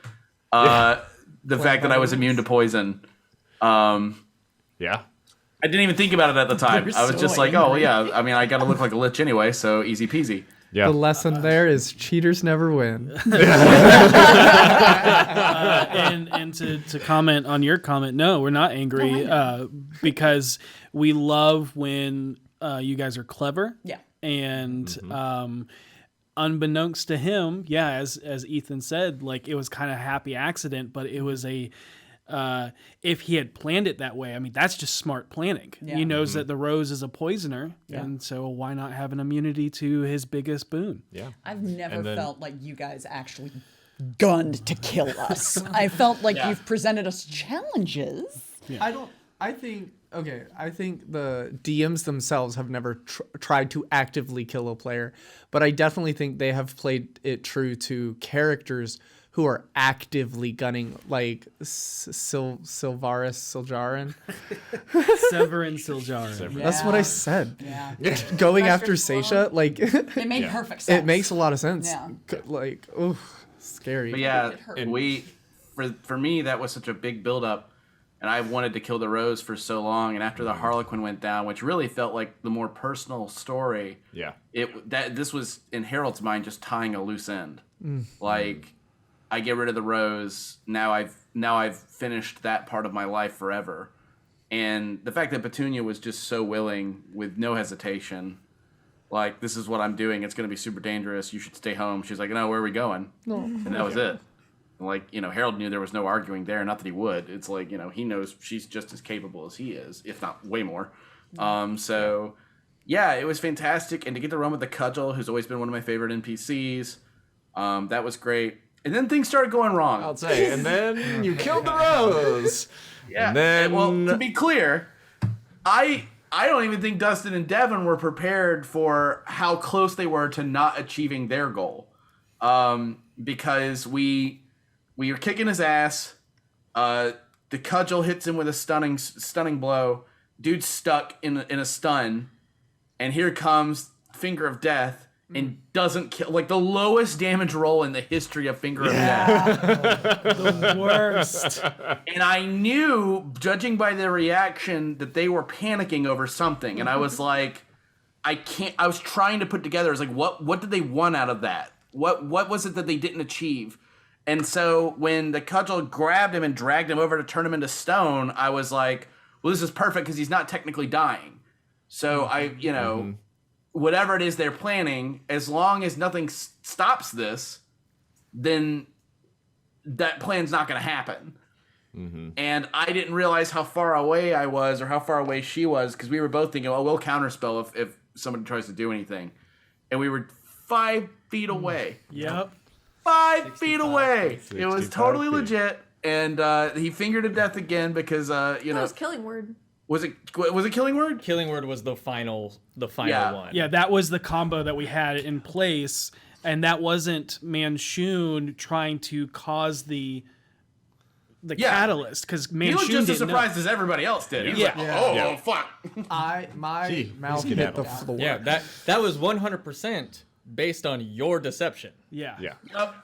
The fact that I was immune to poison. yeah. I didn't even think about it at the time. I was so just like, oh, yeah, I mean, I got to look like a lich anyway, so easy peasy. Yeah. The lesson there is cheaters never win. And to comment on your comment, no, we're not angry because we love when you guys are clever. Yeah. And unbeknownst to him, yeah, as Ethan said, like it was kind of happy accident, but it was a if he had planned it that way, I mean, that's just smart planning. Yeah. He knows that the rose is a poisoner, and so why not have an immunity to his biggest boon? Yeah. I've never And then- felt like you guys actually gunned to kill us. I felt like you've presented us challenges. I think the DMs themselves have never tried to actively kill a player, but I definitely think they have played it true to characters who are actively gunning, like Siljarin. Severin Siljarin. That's what I said. Yeah. Going Pressure after flow. Seisha, like It made perfect sense. it makes a lot of sense. Yeah. Like, oh, scary. But yeah, It hurt. and for me that was such a big buildup, and I wanted to kill the Rose for so long. And after the Harlequin went down, which really felt like the more personal story, Yeah. this was in Harold's mind just tying a loose end. Like I get rid of the Rose, now I've finished that part of my life forever. And the fact that Petunia was just so willing with no hesitation, like, this is what I'm doing, it's going to be super dangerous, you should stay home. She's like, no, where are we going? And that was it. And like, Harold knew there was no arguing there, not that he would. It's like, he knows she's just as capable as he is, if not way more. So yeah, it was fantastic. And to get to run with the Cudgel, who's always been one of my favorite NPCs, that was great. And then things started going wrong. I'll say, and then you killed the rose. Yeah. And then, Well, to be clear, I don't even think Dustin and Devin were prepared for how close they were to not achieving their goal. Because we were kicking his ass. The Cudgel hits him with a stunning blow. Dude's stuck in a stun, and here comes Finger of Death, and doesn't kill. Like the lowest damage roll in the history of Finger of Death. The worst. And I knew, judging by their reaction, that they were panicking over something. And I was like, I was trying to put together. I was like, what did they want out of that? What was it that they didn't achieve? And so when the Cudgel grabbed him and dragged him over to turn him into stone, I was like, well, this is perfect because he's not technically dying. So whatever it is they're planning, as long as nothing stops this, then that plan's not going to happen. And I didn't realize how far away I was or how far away she was, because we were both thinking, oh, we'll counterspell if somebody tries to do anything. And we were 5 feet away. Yep. 5 feet away. It was 65 totally feet. legit. And he fingered to death again because, That was Killing Word. was it Killing Word? Killing Word was the final Yeah. one. Yeah, that was the combo that we had in place, and that wasn't Manchun trying to cause the Yeah. catalyst, because He Manchun looked just as didn't know. surprised as everybody else did. He was Yeah. like, Yeah. oh, fuck. My Gee, mouth he's hit the skedaddled. floor. Yeah, that was 100% based on your deception. Yeah. Yeah. Yep.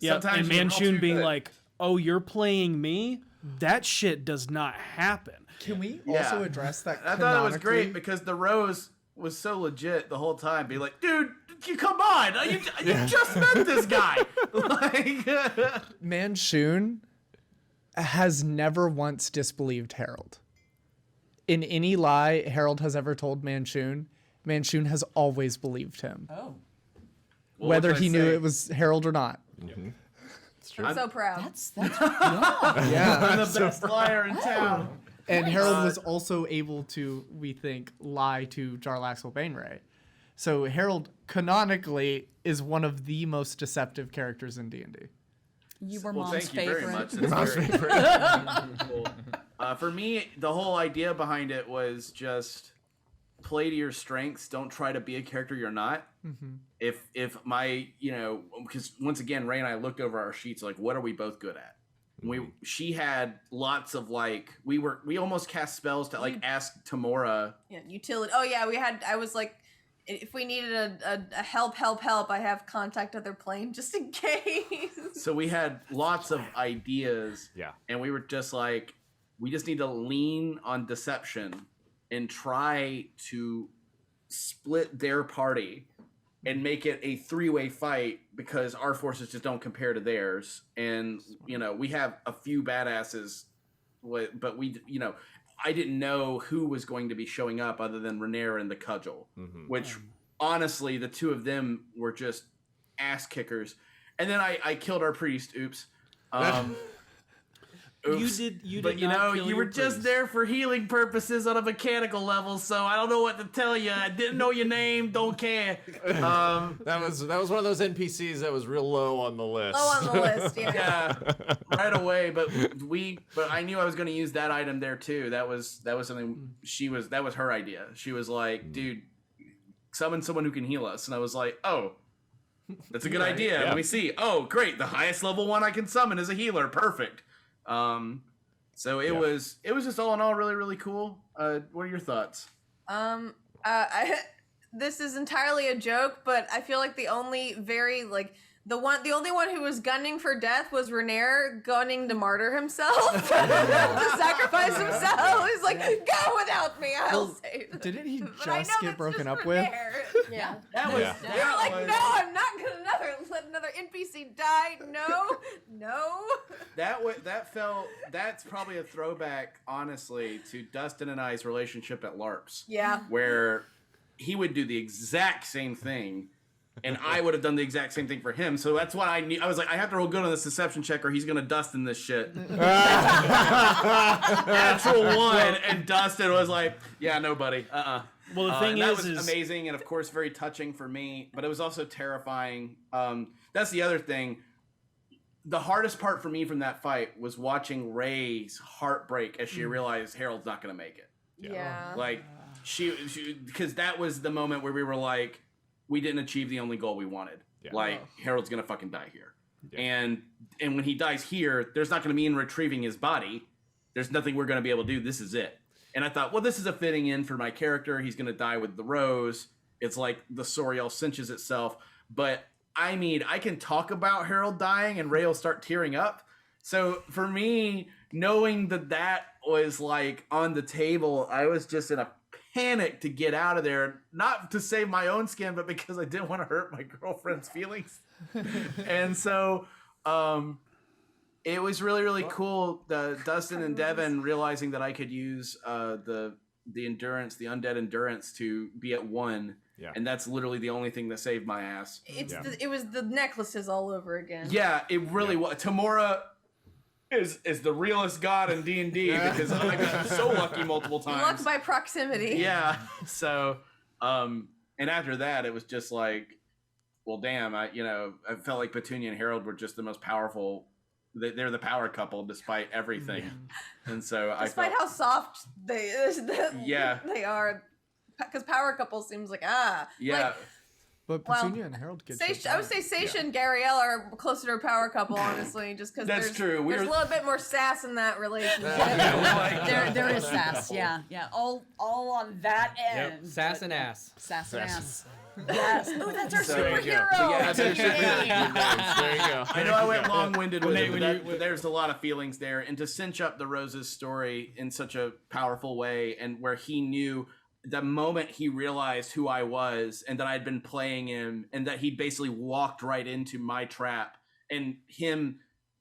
Yeah, Sometimes and you roll too Manchun being good. like, "Oh, you're playing me? That shit does not happen." Can we Yeah. also address that? I thought it was great canonically? because the Rose was so legit the whole time. Be like, dude, you come on. You just met this guy. Like, Manchun has never once disbelieved Harold. In any lie Harold has ever told Manchun, Manchun has always believed him. Oh. Whether what can he I knew say? it was Harold or not. I'm so proud. That's Yeah. I'm the best liar in town. And Harold was also able to, we think, lie to Jarlaxle Bainray. So Harold, canonically, is one of the most deceptive characters in D&D. you were Well, mom's thank you favorite. very much. That's very cool. For me, the whole idea behind it was just play to your strengths. Don't try to be a character you're not. If my, because once again, Ray and I looked over our sheets, like, what are we both good at? She had lots of we almost cast spells to ask Tamora. Yeah, utility. Oh yeah, I was like, if we needed a help, I have contact other plane just in case. So we had lots of ideas. Yeah. And we were just like, we just need to lean on deception and try to split their party and make it a 3-way fight, because our forces just don't compare to theirs. And, we have a few badasses, but I didn't know who was going to be showing up other than Rhaenyra and the Cudgel, which honestly, the two of them were just ass kickers. And then I killed our priest. Oops. Oops. You But did not kill you were your just priest. there for healing purposes on a mechanical level, so I don't know what to tell you. I didn't know your name, don't care. That was one of those NPCs that was real low on the list. Low on the list, yeah. Yeah, right away. But I knew I was going to use that item there too. That was something that was her idea. She was like, dude, summon someone who can heal us, and I was like, oh. That's a good idea. yeah. Let me see. Oh, great! The highest level one I can summon is a healer. Perfect. So it was just all in all really, really cool. What are your thoughts? This is entirely a joke, but I feel like the only the only one who was gunning for death was Rhaenyra gunning to martyr himself, to sacrifice himself. He's like, go without me, I'll save. Didn't he But I know just get that's broken just up with? Rhaenyra. Yeah. That was. Yeah. That They were like, was- no, I'm not gonna let another NPC die. No. That's probably a throwback, honestly, to Dustin and I's relationship at LARPs. Yeah. Where he would do the exact same thing, and I would have done the exact same thing for him. So that's why I knew. I was like, I have to roll good on this deception check, or he's gonna Dustin this shit. Natural one, and Dustin was like, yeah, no, buddy. Well, the thing that was is amazing and of course very touching for me, but it was also terrifying. That's the other thing. The hardest part for me from that fight was watching Rey's heartbreak as she realized Harold's not going to make it. Yeah. Like she because that was the moment where we were like, we didn't achieve the only goal we wanted. Yeah. Like Harold's going to fucking die here. Yeah. And when he dies here, there's not going to be in retrieving his body. There's nothing we're going to be able to do. This is it. And I thought, well, this is a fitting in for my character. He's going to die with the rose. It's like the Soriel cinches itself. But I mean, I can talk about Harold dying and Ray will start tearing up. So for me, knowing that was like on the table, I was just in a panic to get out of there, not to save my own skin, but because I didn't want to hurt my girlfriend's feelings. And so it was really, really cool. Dustin and Devin realizing that I could use the endurance, the undead endurance, to be at 1. Yeah. And that's literally the only thing that saved my ass. It was the necklaces all over again. Yeah, it really was. Tamora is the realest god in D&D because I got so lucky multiple times. Luck by proximity. Yeah. So, and after that, it was just like, well, damn. I felt like Petunia and Harold were just the most powerful. They're the power couple despite everything, and so despite how soft they are, because power couple seems like like, But Petunia and Harold get I would say Seisha and Gariel are closer to a power couple, honestly, just because that's true. There's a little bit more sass in that relationship. There is sass, yeah. All on that end. Yep. Sass and ass. Sass and ass. Yes. Oh, that's our superhero. Yeah, There you go. I know I went long-winded with it, but there's a lot of feelings there, and to cinch up the Rose's story in such a powerful way, and where he knew the moment he realized who I was and that I'd been playing him and that he basically walked right into my trap, and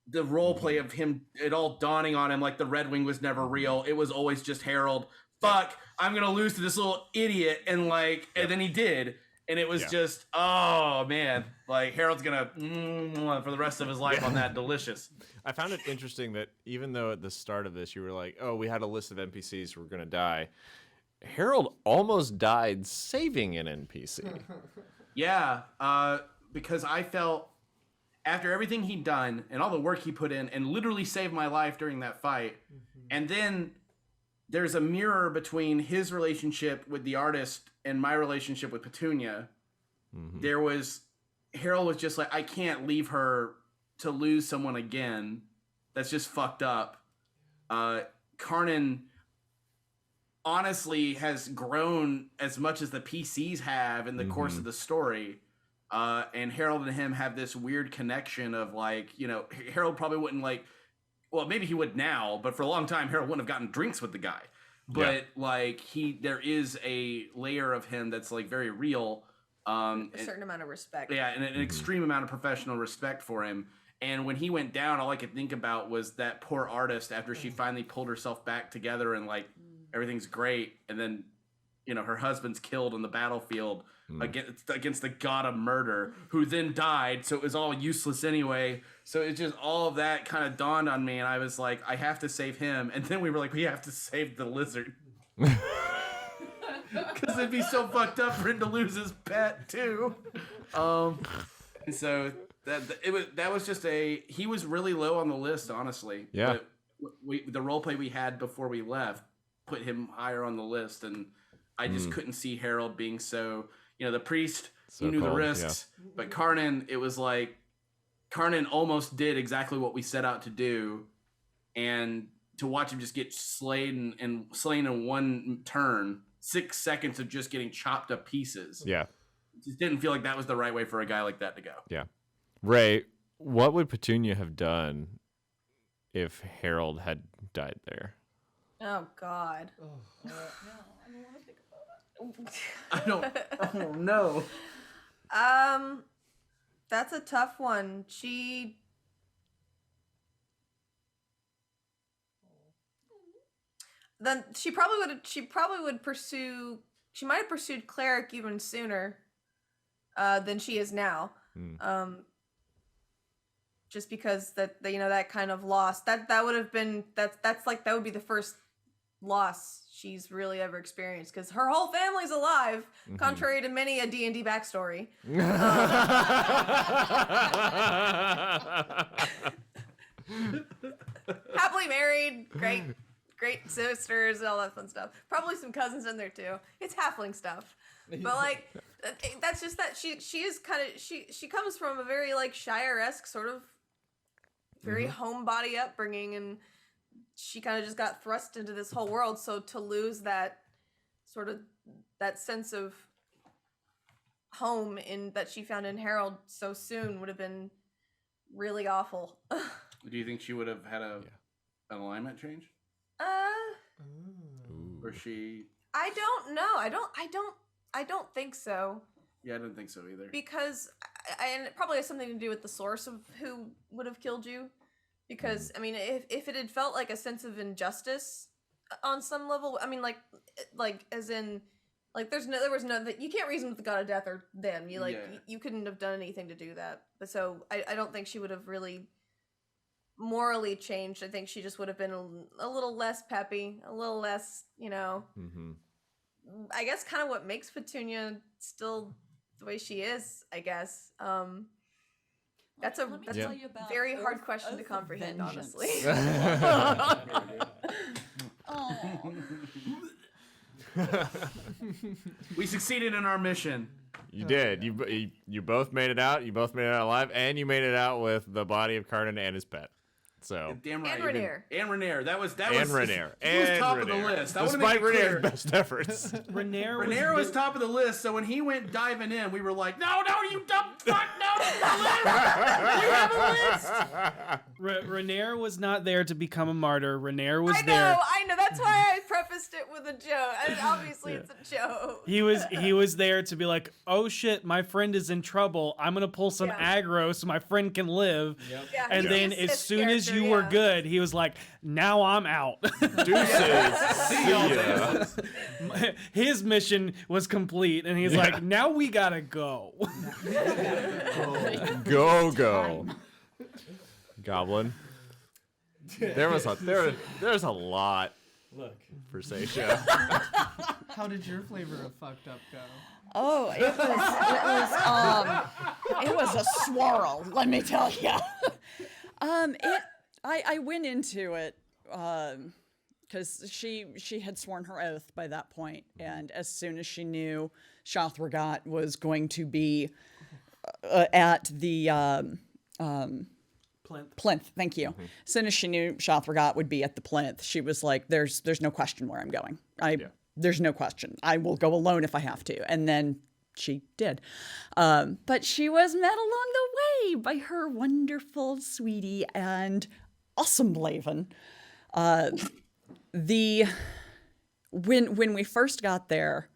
the role play of him, it all dawning on him like the Red Wing was never real. It was always just Harold. Fuck, I'm going to lose to this little idiot. And then he did. And it was just, oh man, like Harold's going to, for the rest of his life on that delicious. I found it interesting that even though at the start of this, you were like, oh, we had a list of NPCs who were going to die. Harold almost died saving an NPC. Yeah, because I felt after everything he'd done and all the work he put in and literally saved my life during that fight, and then there's a mirror between his relationship with the artist and my relationship with Petunia. Harold was just like, I can't leave her to lose someone again. That's just fucked up. Karnan honestly has grown as much as the PCs have in the course of the story. And Harold and him have this weird connection of Harold probably wouldn't well, maybe he would now, but for a long time, Harold wouldn't have gotten drinks with the guy. But there is a layer of him that's very real. A certain amount of respect. Yeah, and an extreme amount of professional respect for him. And when he went down, all I could think about was that poor artist after she finally pulled herself back together and everything's great, and then her husband's killed on the battlefield against the god of murder, who then died, so it was all useless anyway. So it's just all of that kind of dawned on me, and I was like, I have to save him. And then we were like, we have to save the lizard, because it'd be so fucked up for him to lose his pet too. And so that was just he was really low on the list, honestly. Yeah. But the role play we had before we left put him higher on the list, and I just couldn't see Harold being so, the priest, So he knew cold, the risks, but Karnan, it was like Karnan almost did exactly what we set out to do, and to watch him just get slain in one turn, 6 seconds of just getting chopped up pieces. Yeah. It just didn't feel like that was the right way for a guy like that to go. Yeah. Ray, what would Petunia have done if Harold had died there? Oh God. I don't know. That's a tough one. Then she probably would pursue. She might have pursued cleric even sooner than she is now. Just because that kind of loss that would have been that would be the first loss she's really ever experienced, because her whole family's alive, contrary to many a D&D backstory. Happily married, great sisters, all that fun stuff. Probably some cousins in there too. It's halfling stuff, but like that's just that she is kind of she comes from a very like Shire-esque sort of very homebody upbringing, and she kind of just got thrust into this whole world. So to lose that sort of that sense of home in that she found in Harold so soon would have been really awful. Do you think she would have had an alignment change? Or she? I don't know. I don't think so. Yeah, I don't think so either. Because, and it probably has something to do with the source of who would have killed you. Because I mean, if it had felt like a sense of injustice on some level, I mean, like as in, like there was no you can't reason with the god of death or them. You you couldn't have done anything to do that. But so I don't think she would have really morally changed. I think she just would have been a little less peppy, a little less, I guess kind of what makes Petunia still the way she is, I guess. That's a very hard question to comprehend, honestly. We succeeded in our mission. You did. You both made it out. You both made it out alive, and you made it out with the body of Carden and his pet. So damn right. And Rainier. And Rainier. That was Rainier. He was top of the list. Despite Rainier's best efforts. Rainier was top of the list, so when he went diving in, we were like, no, you dumb fuck, no, we have a list. Rainier was not there to become a martyr. Rainier was there. I know. That's why I prefaced it with a joke. And obviously, it's a joke. He was there to be like, oh shit, my friend is in trouble. I'm gonna pull some aggro so my friend can live. Yep. Yeah, and then as soon as you were good, he was like, now I'm out. Deuces. See ya. His mission was complete, and he's like, now we gotta go. Go. Goblin. There's a lot. Look. For Seisha. How did your flavor of fucked up go? Oh, it was a swirl, let me tell you. I went into it because she had sworn her oath by that point, and as soon as she knew Shathragat was going to be at the plinth, thank you. As soon as she knew Shathragat would be at the plinth, she was like, "There's no question where I'm going. There's no question. I will go alone if I have to." And then she did. But she was met along the way by her wonderful sweetie and awesome Blaven. When we first got there,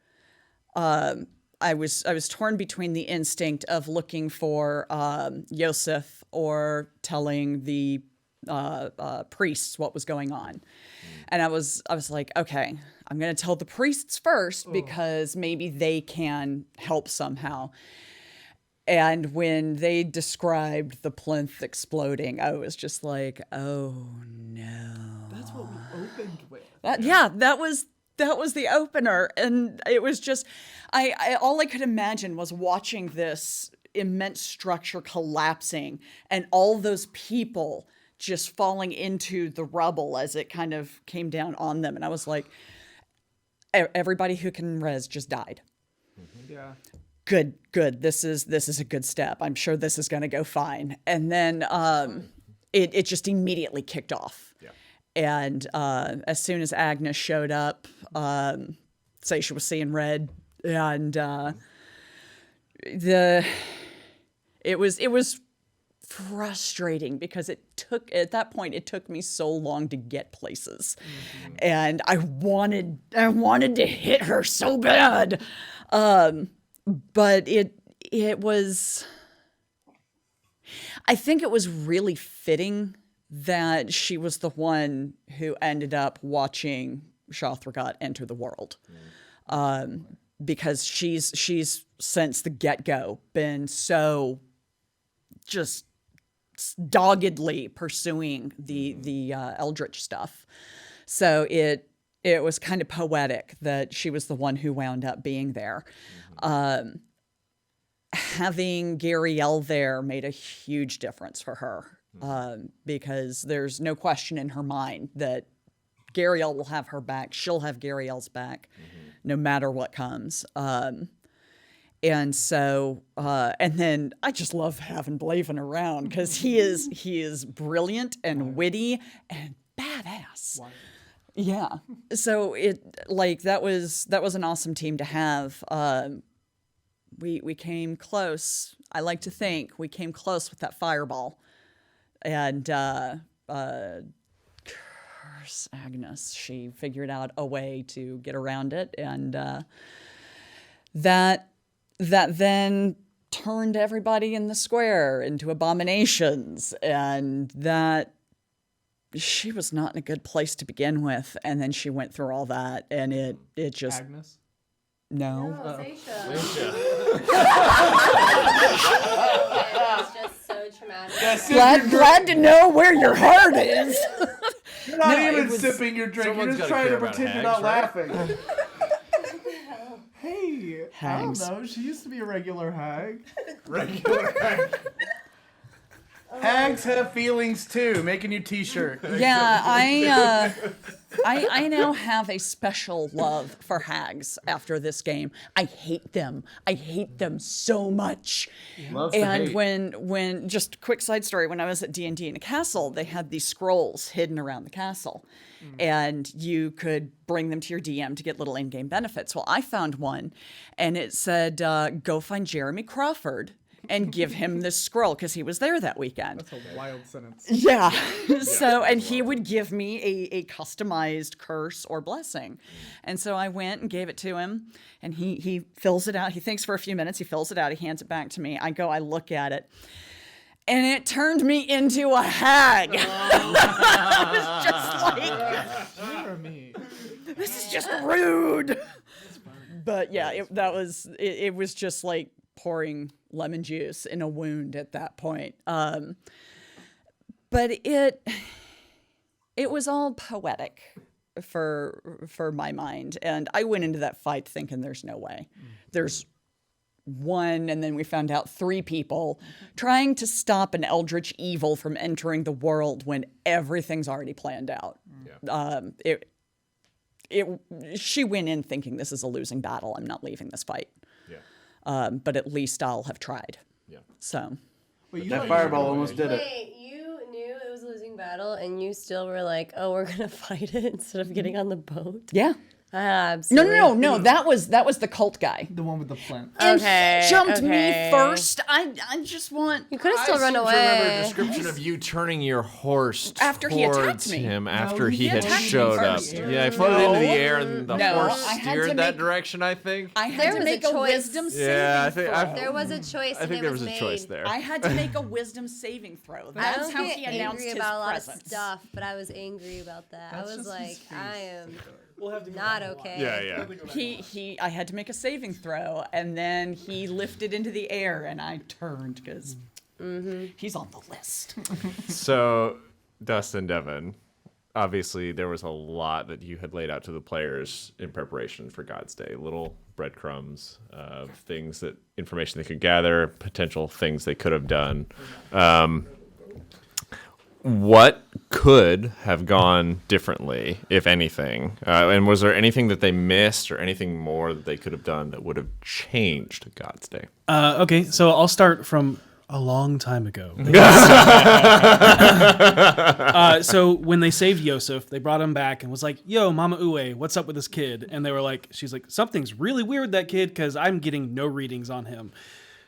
I was torn between the instinct of looking for Yosef or telling the priests what was going on. And I was like, okay, I'm going to tell the priests first because maybe they can help somehow. And when they described the plinth exploding, I was just like, oh no. That's what we opened with. That was the opener. And it was just, I all I could imagine was watching this immense structure collapsing and all those people just falling into the rubble as it kind of came down on them. And I was like, everybody who can res just died. Yeah. Good. This is a good step. I'm sure this is going to go fine. And then it just immediately kicked off. Yeah. And as soon as Agnes showed up, Seisha was seeing red, and it was frustrating because it took me so long to get places, and I wanted to hit her so bad, but it was. I think it was really fitting that she was the one who ended up watching Shathragat enter the world, because she's since the get-go been so just doggedly pursuing the Eldritch stuff. So it it was kind of poetic that she was the one who wound up being there. Having Gariel there made a huge difference for her, because there's no question in her mind that Gariel will have her back. She'll have Gariel's back, no matter what comes. And so, and then I just love having Blaven around because he is brilliant and witty and badass. Yeah. So that was an awesome team to have. We came close. I like to think we came close with that fireball, and curse Agnes. She figured out a way to get around it, and that then turned everybody in the square into abominations, and that she was not in a good place to begin with, and then she went through all that, and it just Agnes? no. It's just so traumatic. Glad to know where your heart is. You're not No, even it was- sipping your drink. You're Someone's just gotta trying to care about pretend you're hags, not right? laughing. Hey, Hags. I don't know. She used to be a regular hag. Regular hag. Hags have feelings too. Make a new T-shirt. Yeah, I now have a special love for hags after this game. I hate them. I hate them so much. Love to And hate. when just a quick side story, when I was at D&D in a castle, they had these scrolls hidden around the castle. And you could bring them to your DM to get little in-game benefits. Well, I found one, and it said, go find Jeremy Crawford and give him this scroll, because he was there that weekend. That's a wild sentence. Yeah. So, and he would give me a customized curse or blessing. And so I went and gave it to him, and he fills it out. He thinks for a few minutes, he fills it out, he hands it back to me. I look at it, and it turned me into a hag. I was just like, Jeremy. this is just rude. But yeah, it was just like pouring lemon juice in a wound at that point. But it was all poetic for my mind, and I went into that fight thinking there's no way. There's one, and then we found out 3 people trying to stop an eldritch evil from entering the world when everything's already planned out. She went in thinking this is a losing battle. I'm not leaving this fight. But at least I'll have tried. Yeah. So. Wait, you That thought fireball almost did it. Wait, you knew it was a losing battle, and you still were like, "Oh, we're gonna fight it instead of getting on the boat." Yeah. Absolutely. No. That was the cult guy. the one with the flint. And Okay, he jumped okay. me first. I just want. You could have still I run seem to remember a away. description of you turning your horse After he attacked towards me. him after No, he he had attacked me showed up. first. Yeah, I floated into the air and the No, horse I had to steered that make- direction, I think. I had There to was make a a choice. wisdom saving Yeah, I think throw. There was a choice, I and think it there was was a made. choice there. I had to make a wisdom saving throw. I That's don't how get he announced angry his about a lot presence. of stuff, but I was angry about that. That's I was just like, his face. I am We'll have to go not back and watch. okay. Yeah. I had to make a saving throw, and then he lifted into the air, and I turned because he's on the list. So, Dustin, Devin, obviously there was a lot that you had laid out to the players in preparation for God's Day. Little breadcrumbs of things that information they could gather, potential things they could have done. What could have gone differently, if anything? And was there anything that they missed or anything more that they could have done that would have changed God's Day? Okay, so I'll start from a long time ago. So when they saved Yosef, they brought him back and was like, "Yo, Mama Uwe, what's up with this kid?" And they were like, "She's like, something's really weird with that kid because I'm getting no readings on him."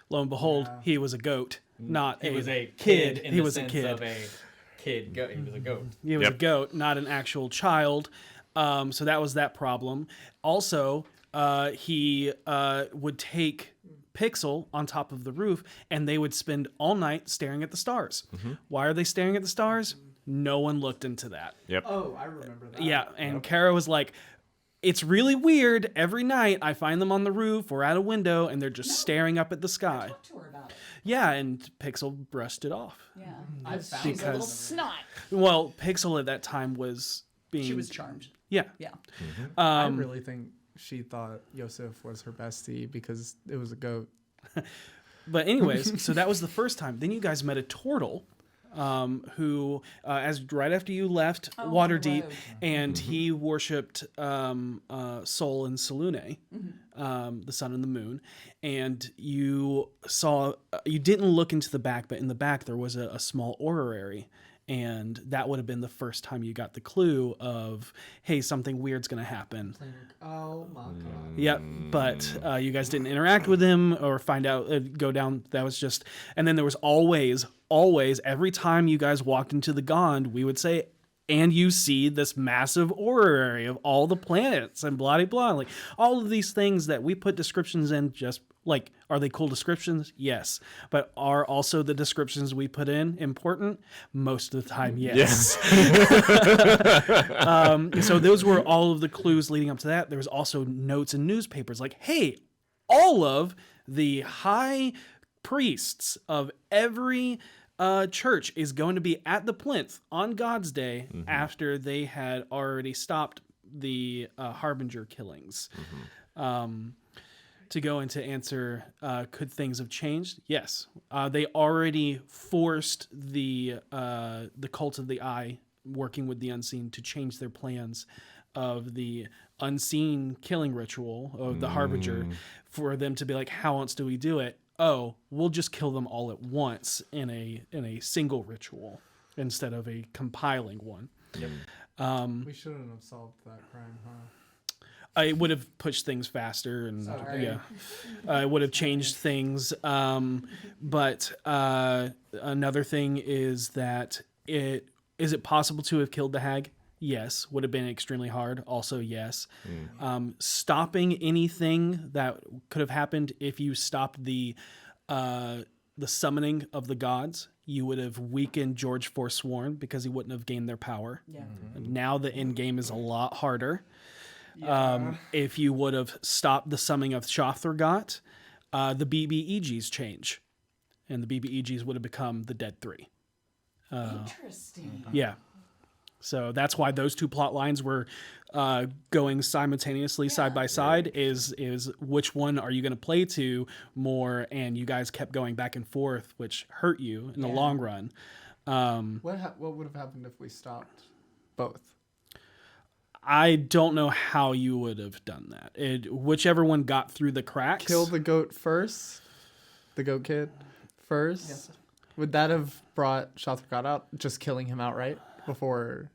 Lo and behold, he was a goat, not He was a kid. kid in He the was a sense kid. of a kid. He was a goat. He was a Yep. goat, not an actual child. So that was that problem. Also, he would take Pixel on top of the roof, and they would spend all night staring at the stars. Why are they staring at the stars? No one looked into that. Yep. Oh, I remember that. Yeah, and Kara was like, "It's really weird. Every night I find them on the roof or at a window, and they're just staring up at the sky." To her about it. Yeah, and Pixel brushed it off. Yeah. I found Because- Little snot. Well, Pixel at that time was being. She was charmed. Yeah. Yeah. I really think she thought Yosef was her bestie because it was a goat. But anyways, so that was the first time. Then you guys met a turtle. Who, as right after you left Waterdeep, and he worshipped Sol and Selune, the sun and the moon, and you saw, you didn't look into the back, but in the back there was a small orrery, and that would have been the first time you got the clue of, hey, something weird's gonna happen. Oh my god. Yep, but you guys didn't interact with him or find out, go down. That was just, and then there was always, every time you guys walked into the Gond, we would say, and you see this massive orrery of all the planets and blah, blah, blah. Like all of these things that we put descriptions in, just like, are they cool descriptions? Yes. But are also the descriptions we put in important? Most of the time, yes. So those were all of the clues leading up to that. There was also notes in newspapers like, hey, all of the high priests of every church is going to be at the plinth on God's Day after they had already stopped the Harbinger killings. To go into answer, could things have changed? Yes. They already forced the Cult of the Eye, working with the Unseen, to change their plans of the unseen killing ritual of the Harbinger, for them to be like, how else do we do it? Oh, we'll just kill them all at once in a single ritual instead of a compiling one. We shouldn't have solved that crime, huh? It would have pushed things faster, and it would have changed things. But another thing is that is it possible to have killed the hag? Yes. Would have been extremely hard. Also, yes. Stopping anything that could have happened if you stopped the summoning of the gods, you would have weakened George Forsworn because he wouldn't have gained their power. Yeah. Now the end game is a lot harder. If you would have stopped the summoning of Shothrgot, the BBEGs change, and the BBEGs would have become the Dead Three. Interesting. Yeah. So that's why those two plot lines were going simultaneously side by side. Is which one are you going to play to more? And you guys kept going back and forth, which hurt you in the long run. What would have happened if we stopped both? I don't know how you would have done that. Whichever one got through the cracks. Kill the goat first? The goat kid first? Yes. Would that have brought Shothrgot out, just killing him outright before?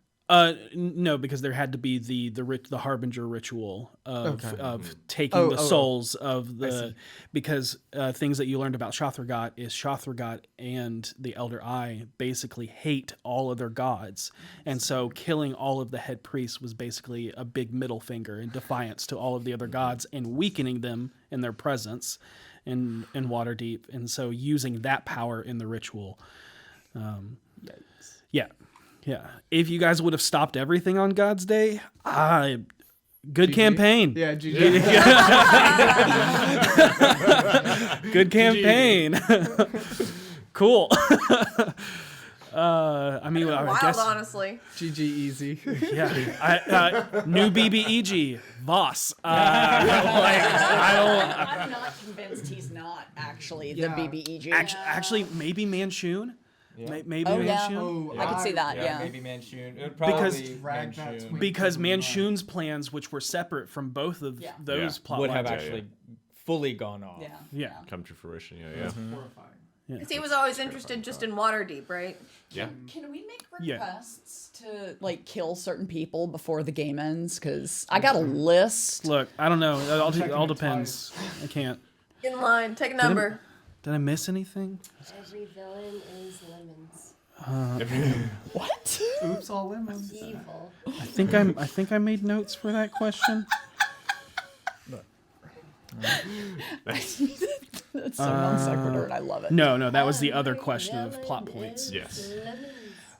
No, because there had to be the Harbinger ritual of taking the souls of the, because things that you learned about Shothrgot is Shothrgot and the Elder Eye basically hate all of their gods, and so killing all of the head priests was basically a big middle finger in defiance to all of the other gods and weakening them in their presence in Waterdeep, and so using that power in the ritual. Yeah. If you guys would have stopped everything on God's Day, good GG? campaign. Yeah, GG. Good campaign. Cool. I mean, I Wild, guess. honestly. GG easy. Yeah. New BBEG, Voss. I'm not convinced he's not actually the BBEG. Actually, maybe Manchun. Yeah. Maybe Oh, yeah. Manchun. I could see that, yeah. Maybe Manchun. It would probably Drag that Manchun twink. Because Manchun's plans, which were separate from both of those plot would lines, have actually fully gone off. Yeah. Come to fruition. Yeah. Horrifying. Because he was always interested just in Waterdeep, right? Yeah. Can we make requests to like kill certain people before the game ends? Because I got a list. Look, I don't know. It all depends. I can't. In line, take a number. Did I miss anything? Every villain is lemons. What? Oops, all lemons. Evil. I think I made notes for that question. That's so non sequitur, and I love it. No, that was the other question of plot Villain points. is Yes. lemons.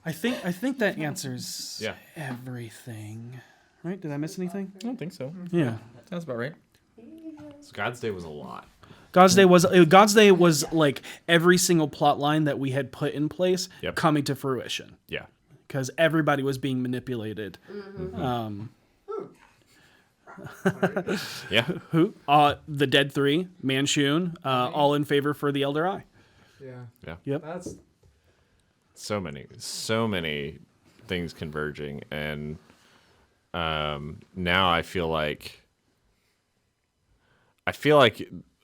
I think that answers Yeah. everything. Right? Did I miss anything? I don't think so. Yeah. Sounds about right. So God's Day was a lot. God's Day was like every single plot line that we had put in place Yep. coming to fruition. Yeah. because everybody was being manipulated. Yeah. Who? The Dead Three, Manchun, all in favor for the Elder Eye. Yeah. Yeah. Yep. That's So many things converging, and now I feel like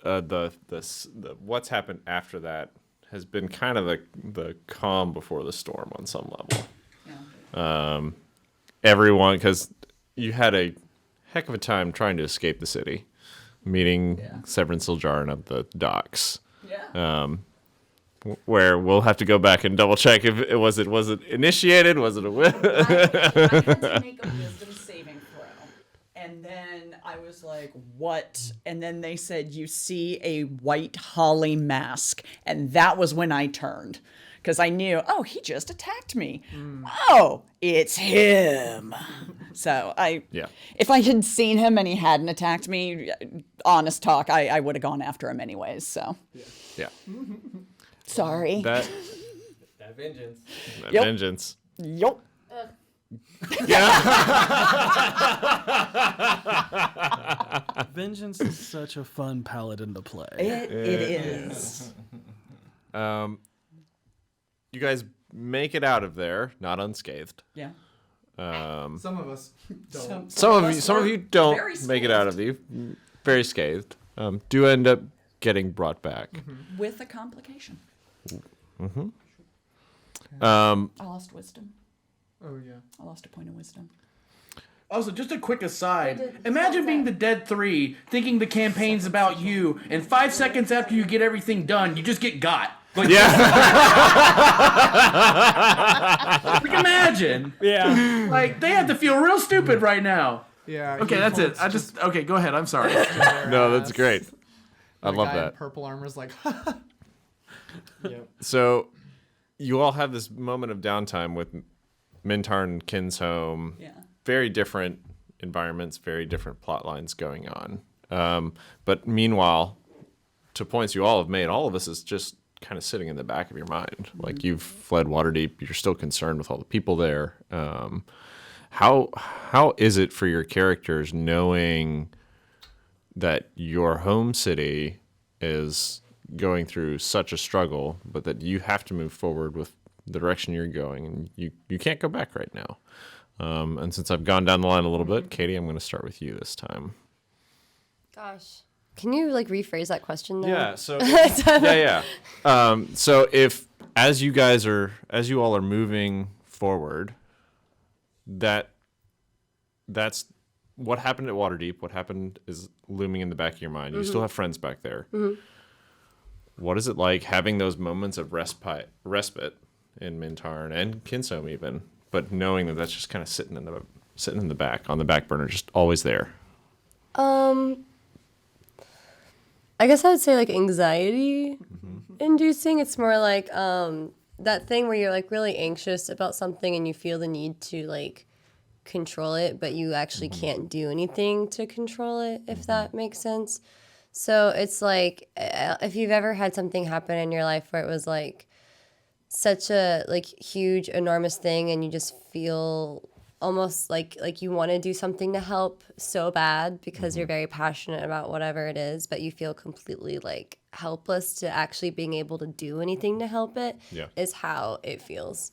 the what's happened after that has been kind of the calm before the storm on some level. Everyone, because you had a heck of a time trying to escape the city, meeting Severin Siljarin at the docks. Yeah. Where we'll have to go back and double check if it was initiated, was it a win? I had to make a wisdom saving throw. And then I was like, what? And then they said, you see a white holly mask. And that was when I turned. Because I knew, oh, he just attacked me. Oh, it's him. So if I had seen him and he hadn't attacked me, honest talk, I would have gone after him anyways. So, Yeah. sorry. That vengeance. Yep. vengeance. Yup. Vengeance is such a fun paladin to play. It is. You guys make it out of there, not unscathed. Yeah. Some of us don't. Some of you don't very make it out of you, very scathed. Do end up getting brought back. With a complication. Um, I lost wisdom. oh yeah. I lost a point of wisdom. Also, just a quick aside. Imagine being the Dead Three, thinking the campaign's about you, and 5 seconds after you get everything done, you just get got. Like, like imagine. Yeah. Like, they have to feel real stupid right now. Yeah. Okay, that's it. Okay, go ahead. I'm sorry. no, that's great. I love guy in that. purple armor's like, yep. So, you all have this moment of downtime with Mintar and Kin's home. Yeah. Very different environments, very different plot lines going on. But meanwhile, to points you all have made, all of this is just kind of sitting in the back of your mind. Like, you've fled Waterdeep, you're still concerned with all the people there. How is it for your characters knowing that your home city is going through such a struggle, but that you have to move forward with the direction you're going, and you can't go back right now? And since I've gone down the line a little bit, Katie, I'm going to start with you this time. Gosh. Can you like rephrase that question though? Yeah. So so if as you all are moving forward, that's what happened at Waterdeep. What happened is looming in the back of your mind. You still have friends back there. What is it like having those moments of respite in Mintarn and Kinsom even, but knowing that that's just kind of sitting in the back on the back burner, just always there? I guess I would say like anxiety inducing. It's more like that thing where you're like really anxious about something and you feel the need to like control it, but you actually can't do anything to control it, if that makes sense. So it's like if you've ever had something happen in your life where it was like such a like huge, enormous thing and you just feel almost like you want to do something to help so bad because you're very passionate about whatever it is, but you feel completely like helpless to actually being able to do anything to help it, is how it feels.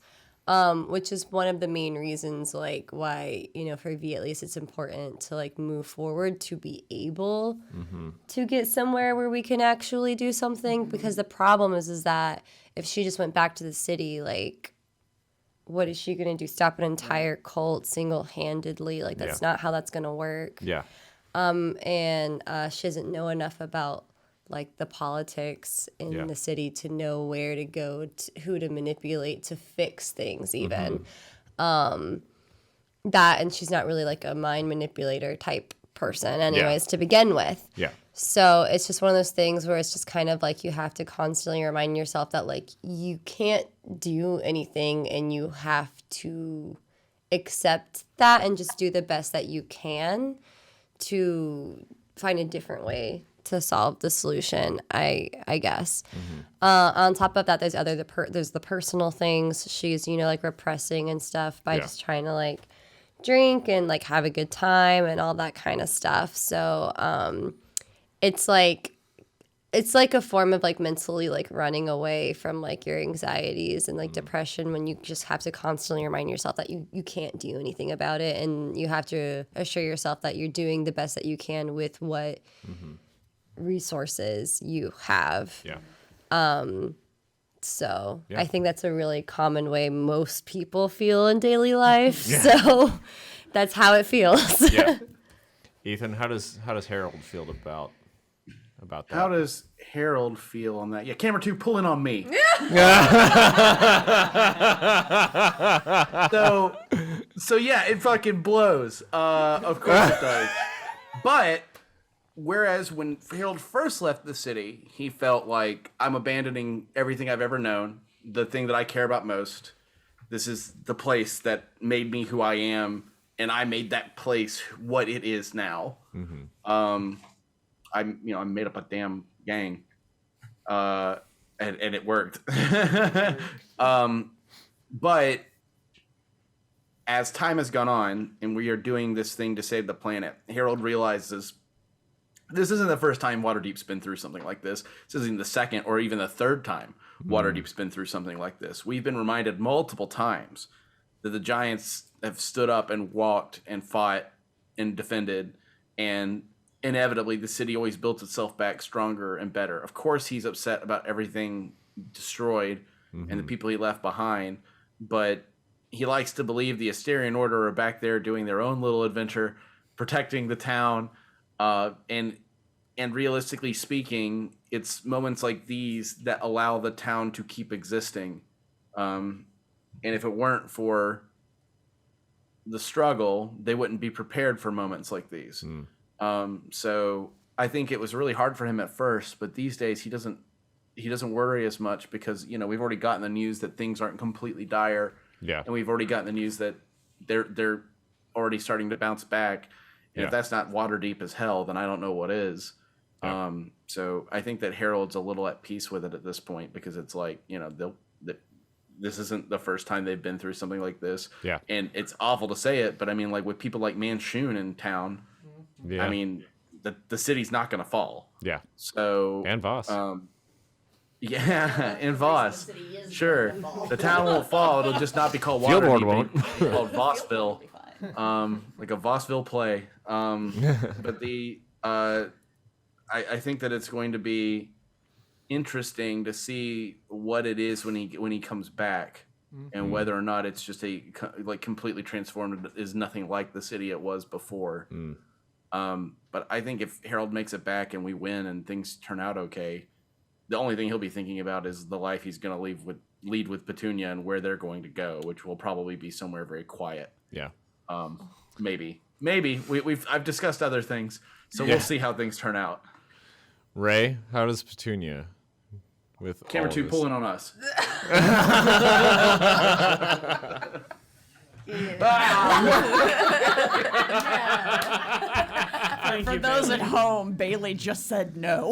Which is one of the main reasons like why, you know, for V at least it's important to like move forward to be able to get somewhere where we can actually do something, because the problem is that if she just went back to the city, like what is she going to do? Stop an entire cult single-handedly? Like, that's not how that's going to work. Yeah. And she doesn't know enough about, like, the politics in the city to know where to go, who to manipulate to fix things even. That, and she's not really, like, a mind manipulator type person anyways to begin with. Yeah. So it's just one of those things where it's just kind of like you have to constantly remind yourself that like you can't do anything and you have to accept that and just do the best that you can to find a different way to solve the solution, I guess. On top of that, there's there's the personal things she's, you know, like repressing and stuff by just trying to like drink and like have a good time and all that kind of stuff. So it's like a form of like mentally like running away from like your anxieties and like depression, when you just have to constantly remind yourself that you can't do anything about it, and you have to assure yourself that you're doing the best that you can with what resources you have. So I think that's a really common way most people feel in daily life. So that's how it feels. Ethan, how does Harold feel about that? How does Harold feel on that? Yeah, camera 2 pulling on me. So yeah, it fucking blows. Of course it does. But whereas when Harold first left the city, he felt like, I'm abandoning everything I've ever known, the thing that I care about most. This is the place that made me who I am, and I made that place what it is now. I made up a damn gang, and it worked. But as time has gone on, and we are doing this thing to save the planet, Harold realizes this isn't the first time Waterdeep's been through something like this. This isn't the second or even the third time Waterdeep's been through something like this. We've been reminded multiple times that the giants have stood up and walked and fought and defended, and inevitably the city always built itself back stronger and better. Of course he's upset about everything destroyed and the people he left behind, but he likes to believe the Asterian Order are back there doing their own little adventure, protecting the town, and realistically speaking, it's moments like these that allow the town to keep existing. And if it weren't for the struggle, they wouldn't be prepared for moments like these. So I think it was really hard for him at first, but these days he doesn't worry as much because, you know, we've already gotten the news that things aren't completely dire. And we've already gotten the news that they're already starting to bounce back. And if that's not Waterdeep as hell, then I don't know what is. So I think that Harold's a little at peace with it at this point, because it's like, you know, this isn't the first time they've been through something like this. And it's awful to say it, but I mean, like with people like Manshoon in town, I mean, the city's not going to fall. So and Voss. And Voss. Sure, the town won't fall. It'll just not be called Fieldhorn Waterdeep. won't. It'll be called Vossville. Like a Vossville play. But I think that it's going to be interesting to see what it is when he comes back, and whether or not it's just like completely transformed, is nothing like the city it was before. But I think if Harold makes it back and we win and things turn out okay, the only thing he'll be thinking about is the life he's going to lead with Petunia and where they're going to go, which will probably be somewhere very quiet. Maybe I've discussed other things, so we'll see how things turn out. Ray, how does Petunia with Camera all 2 this? pulling on us? For those at home, Bailey just said no.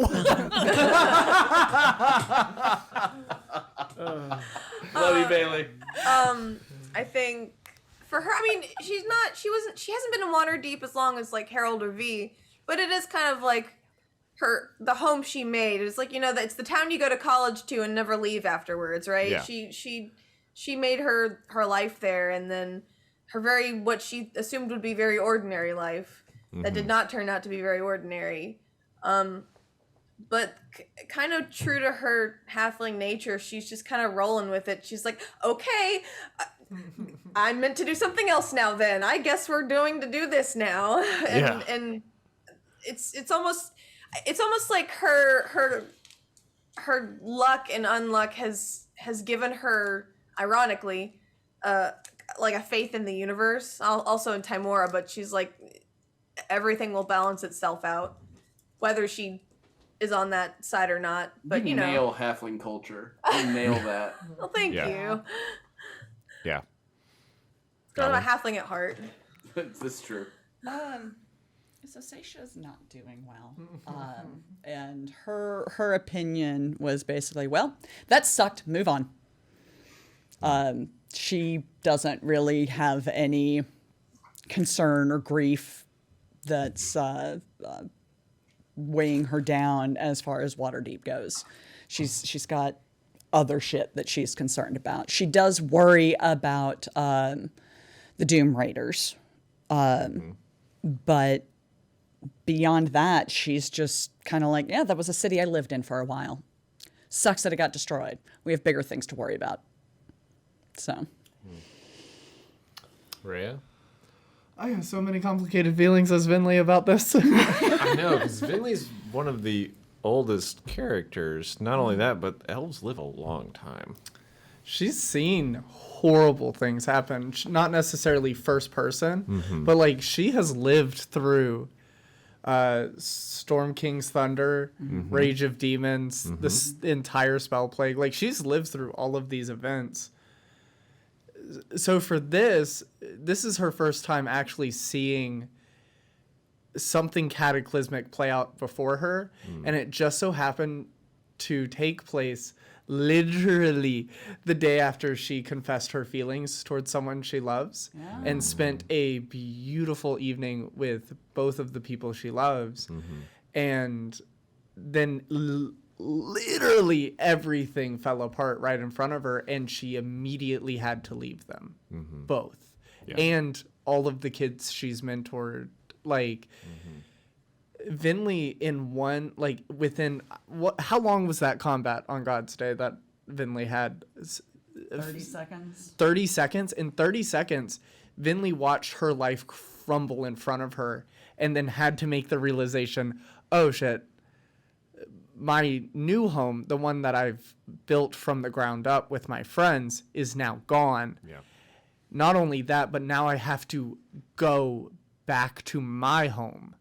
Love you, Bailey. I think for her, I mean, she hasn't been in Waterdeep as long as like Harold or V, but it is kind of like the home she made. It's like, you know, it's the town you go to college to and never leave afterwards, right? She made her life there, and then her what she assumed would be very ordinary life that did not turn out to be very ordinary. But kind of true to her halfling nature, she's just kind of rolling with it. She's like, okay, I'm meant to do something else now then. I guess we're going to do this now. And it's almost like her luck and unluck has given her, ironically, like a faith in the universe, also in Timora, but she's like, everything will balance itself out, whether she is on that side or not. But you know, nail halfling culture. You nail that. Well, thank you. Yeah. I'm a halfling at heart. That's true. So Seisha's not doing well. And her opinion was basically, well, that sucked, move on. She doesn't really have any concern or grief that's weighing her down as far as Waterdeep goes. She's got other shit that she's concerned about. She does worry about the Doom Raiders. But beyond that, she's just kind of like, yeah, that was a city I lived in for a while. Sucks that it got destroyed. We have bigger things to worry about. So. Rhea? I have so many complicated feelings as Vinley about this. I know, because Vinley's one of the oldest characters. Not only that, but elves live a long time. She's seen horrible things happen. Not necessarily first person, but like she has lived through Storm King's Thunder, Rage of Demons, this entire spell plague. Like she's lived through all of these events. So for this is her first time actually seeing something cataclysmic play out before her, and it just so happened to take place literally the day after she confessed her feelings towards someone she loves and spent a beautiful evening with both of the people she loves. And then literally everything fell apart right in front of her, and she immediately had to leave them both. And all of the kids she's mentored, like Vinley in one, like within how long was that combat on God's Day that Vinley had? 30 seconds. 30 seconds. In 30 seconds, Vinley watched her life crumble in front of her and then had to make the realization, oh shit, my new home, the one that I've built from the ground up with my friends, is now gone. Yeah. Not only that, but now I have to go back to my home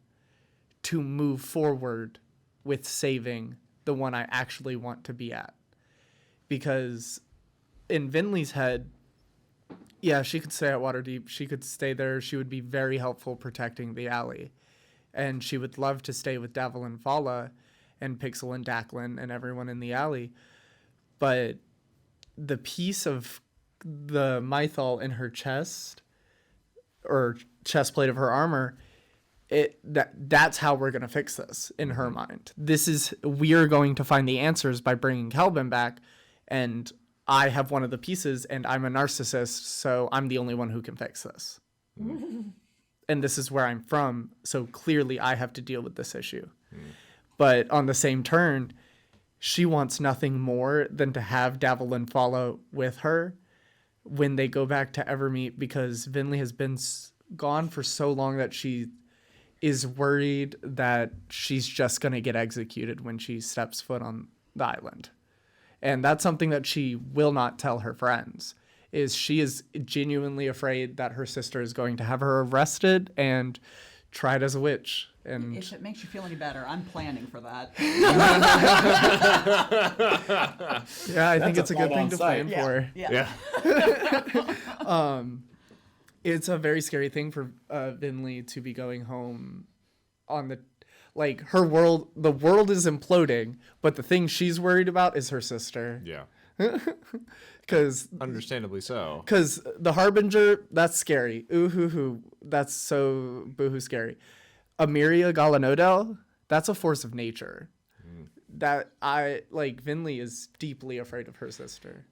to move forward with saving the one I actually want to be at. Because in Vinley's head, yeah, she could stay at Waterdeep. She could stay there. She would be very helpful protecting the alley. And she would love to stay with Davil and Fala and Pixel and Declan and everyone in the alley. But the piece of the mythal in her chest, or chest plate of her armor, that's how we're going to fix this in her mind. We're going to find the answers by bringing Kelvin back, and I have one of the pieces, and I'm a narcissist, so I'm the only one who can fix this. And this is where I'm from, so clearly I have to deal with this issue. But on the same turn, she wants nothing more than to have Davil and Fala with her when they go back to Evermeet, because Vinley has been gone for so long that she is worried that she's just going to get executed when she steps foot on the island. And that's something that she will not tell her friends, is she is genuinely afraid that her sister is going to have her arrested and tried as a witch. And if it makes you feel any better, I'm planning for that. Yeah, I think it's a good thing to plan for. Yeah. It's a very scary thing for Vinley to be going home on the, like, her world, the world is imploding, but the thing she's worried about is her sister. Yeah. Because understandably so. Because the Harbinger, that's scary. Ooh hoo hoo, that's so boohoo scary. Amiria Galanodel, that's a force of nature. That Vinley is deeply afraid of her sister.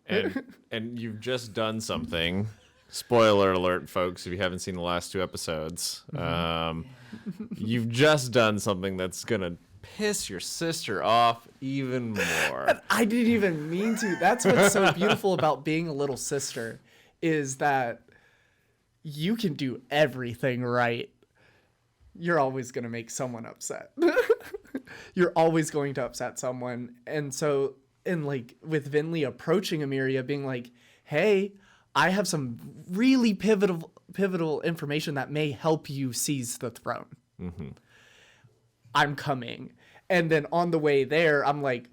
And you've just done something. Spoiler alert, folks, if you haven't seen the last 2 episodes. You've just done something that's going to piss your sister off even more. I didn't even mean to. That's what's so beautiful about being a little sister, is that you can do everything right. You're always going to make someone upset. You're always going to upset someone. And so, with Vinley approaching Amiria, being like, hey, I have some really pivotal information that may help you seize the throne. I'm coming. And then on the way there, I'm like,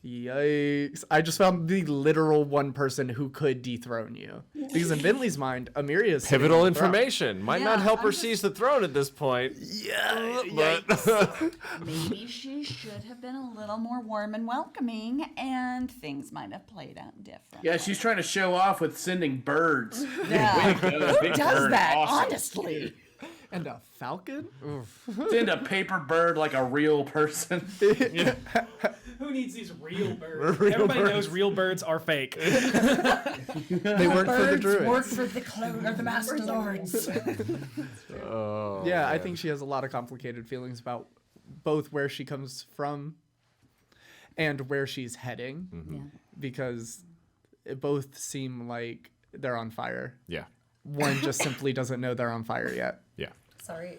yikes. I just found the literal one person who could dethrone you. Because in Vinley's mind, Amiria is sitting Pivotal on the throne. information might not help her seize the throne at this point. Yeah, But Maybe she should have been a little more warm and welcoming, and things might have played out different. Yeah, she's trying to show off with sending birds. Yeah. Who Who does that, honestly? And a falcon? Send a paper bird like a real person. Who needs these real birds? Everybody knows real birds are fake. They work for the druids. Work for the clone or the master lords. Yeah, I think she has a lot of complicated feelings about both where she comes from and where she's heading. Yeah. Because it both seem like they're on fire. yeah. One just simply doesn't know they're on fire yet. Yeah. Sorry.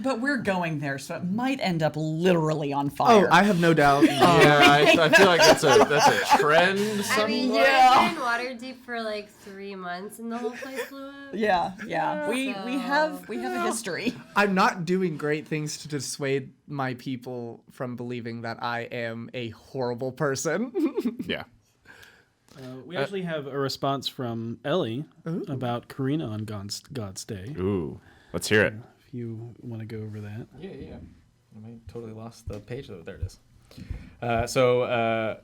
But we're going there, so it might end up literally on Oh, fire. I have no doubt. Yeah, I feel like that's a trend. I mean, yeah. Been in Waterdeep for like 3 months and the whole place blew up. Yeah. We have a history. I'm not doing great things to dissuade my people from believing that I am a horrible person. Yeah. We actually have a response from Ellie about Karina on God's Day. Ooh. Let's hear it. If you want to go over that. Yeah. I totally lost the page. There it is. So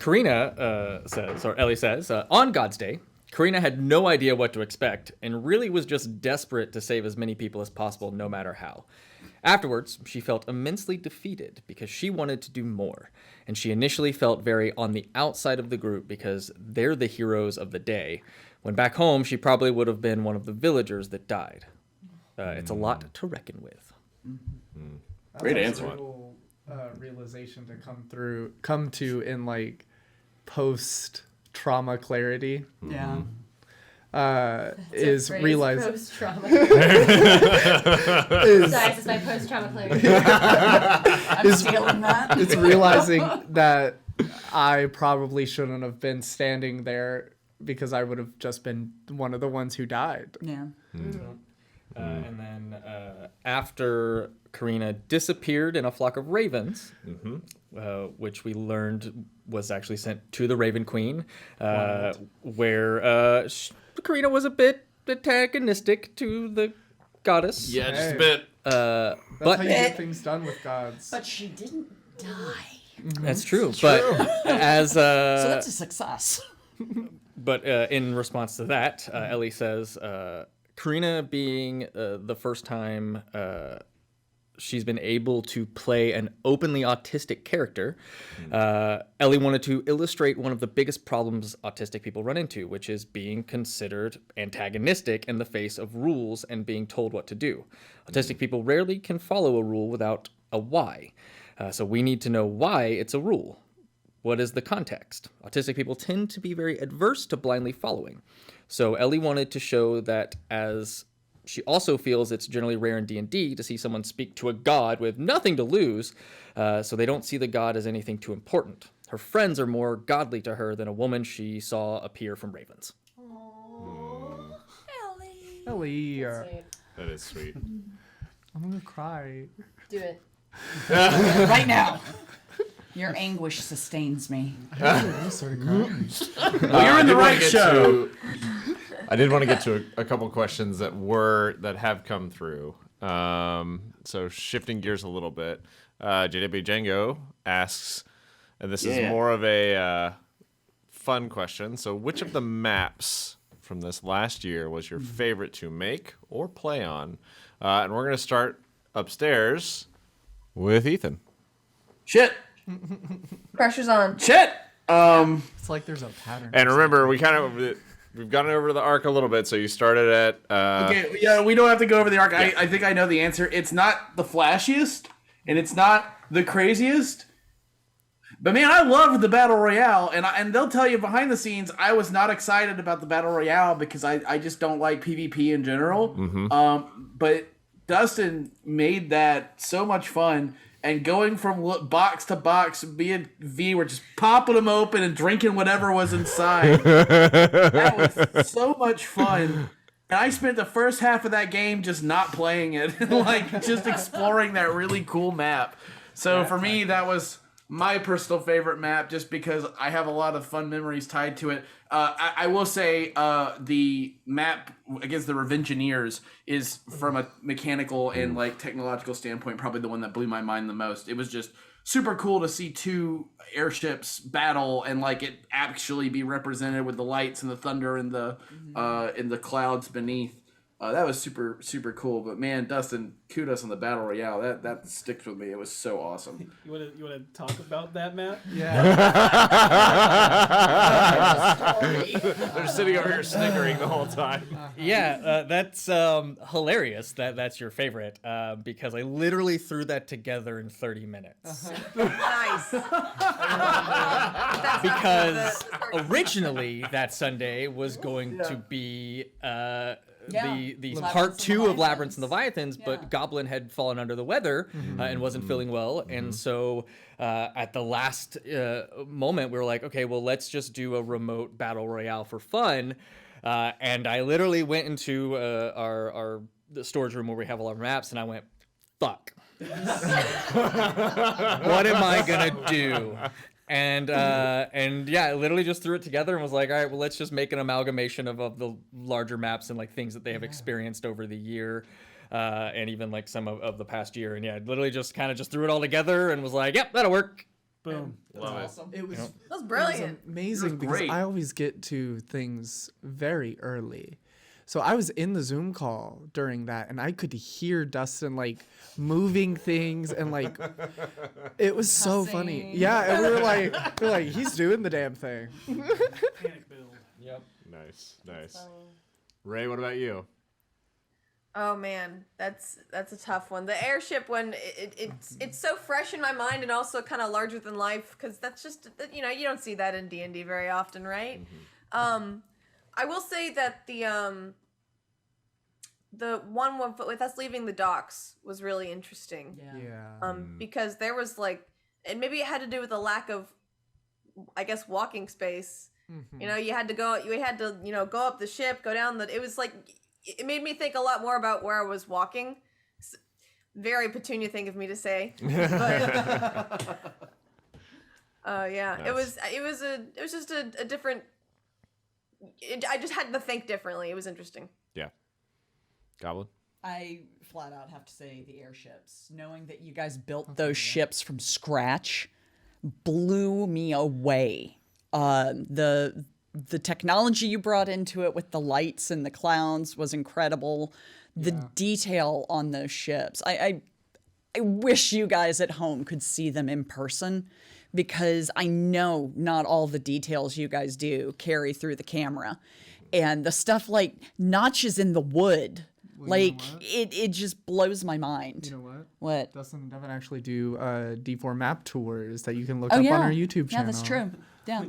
Karina says, or Ellie says, on God's Day, Karina had no idea what to expect and really was just desperate to save as many people as possible, no matter how. Afterwards, she felt immensely defeated because she wanted to do more, and she initially felt very on the outside of the group because they're the heroes of the day, when back home she probably would have been one of the villagers that died. It's a lot to reckon with. Great answer. That's a cool realization to come to in like post-trauma clarity. Yeah. Is realize Post-trauma. Sorry, this is my post-trauma clarity. I'm stealing that. it's realizing that I probably shouldn't have been standing there because I would have just been one of the ones who died. Yeah. And then after Karina disappeared in a flock of ravens, which we learned was actually sent to the Raven Queen, where Karina was a bit antagonistic to the goddess. Yeah, just a bit. That's But how you get things done with gods. But she didn't die. that's true. But as So that's a success. But in response to that, Ellie says, Karina being the first time she's been able to play an openly autistic character, Ellie wanted to illustrate one of the biggest problems autistic people run into, which is being considered antagonistic in the face of rules and being told what to do. Autistic people rarely can follow a rule without a why. So we need to know why it's a rule. What is the context? Autistic people tend to be very adverse to blindly following. So Ellie wanted to show that, as she also feels it's generally rare in D&D to see someone speak to a god with nothing to lose, so they don't see the god as anything too important. Her friends are more godly to her than a woman she saw appear from ravens. Ellie, That is sweet. I'm gonna cry. Do it. Right now. Your anguish sustains me. I started crying. You're in the right show. I did want to get to a couple questions that have come through. So shifting gears a little bit, JW Django asks, and this is more of a fun question. So, which of the maps from this last year was your favorite to make or play on? And we're gonna start upstairs with Ethan. Shit. Pressure's on. Shit. It's like there's a pattern. And remember, we've gotten over the arc a little bit. So you started at Okay, yeah, we don't have to go over the arc. Yeah. I think I know the answer. It's not the flashiest, and it's not the craziest. But man, I loved the Battle Royale, and they'll tell you behind the scenes, I was not excited about the Battle Royale because I just don't like PvP in general. But Dustin made that so much fun. And going from box to box, me and V were just popping them open and drinking whatever was inside. That was so much fun. And I spent the first half of that game just not playing it, like just exploring that really cool map. So for me, that was my personal favorite map, just because I have a lot of fun memories tied to it. I will say the map against the Revengeneers is, from a mechanical and like technological standpoint, probably the one that blew my mind the most. It was just super cool to see two airships battle and like it actually be represented with the lights and the thunder and the clouds beneath. That was super, super cool. But man, Dustin, kudos on the battle royale. That sticks with me. It was so awesome. You want to talk about that map? Yeah. They're sitting over here snickering the whole time. Yeah, that's hilarious. That's your favorite because I literally threw that together in 30 minutes. Nice. Because originally that Sunday was going to be the part 2 of Labyrinths and Leviathans, but Goblin had fallen under the weather and wasn't feeling well, and so at the last moment we were like, okay, well, let's just do a remote battle royale for fun, and I literally went into the storage room where we have all our maps, and I went, fuck. What am I gonna do? And yeah, I literally just threw it together and was like, all right, well, let's just make an amalgamation of the larger maps and like things that they have experienced over the year, and even like some of the past year. And yeah, literally just kind of just threw it all together and was like, yep, that'll work. Boom. Love it. Awesome. It was, That was brilliant. amazing It was because great. I always get to things very early. So I was in the Zoom call during that, and I could hear Dustin like moving things, and like it was so funny. Cussing. Yeah, and we were like, he's doing the damn thing. Panic build. Yep. Nice. Ray, what about you? Oh man, that's a tough one. The airship one, it's so fresh in my mind and also kind of larger than life because that's just, you don't see that in D&D very often, right? I will say that the one with us leaving the docks was really interesting. Yeah. Because there was like, and maybe it had to do with the lack of, I guess, walking space. You had to go go up the ship, go down it was like, it made me think a lot more about where I was walking. Very Petunia thing of me to say. But, yeah, Nice. it was just a different, I just had to think differently. It was interesting. Yeah. Goblin? I flat out have to say the airships. Knowing that you guys built those ships from scratch blew me away. The technology you brought into it with the lights and the clowns was incredible. The detail on those ships. I wish you guys at home could see them in person, because I know not all the details you guys do carry through the camera. And the stuff like notches in the wood, it just blows my mind. You know what? What? Dustin and Devin actually do D4 map tours that you can look up yeah. on our YouTube channel. Yeah, that's true. Yeah.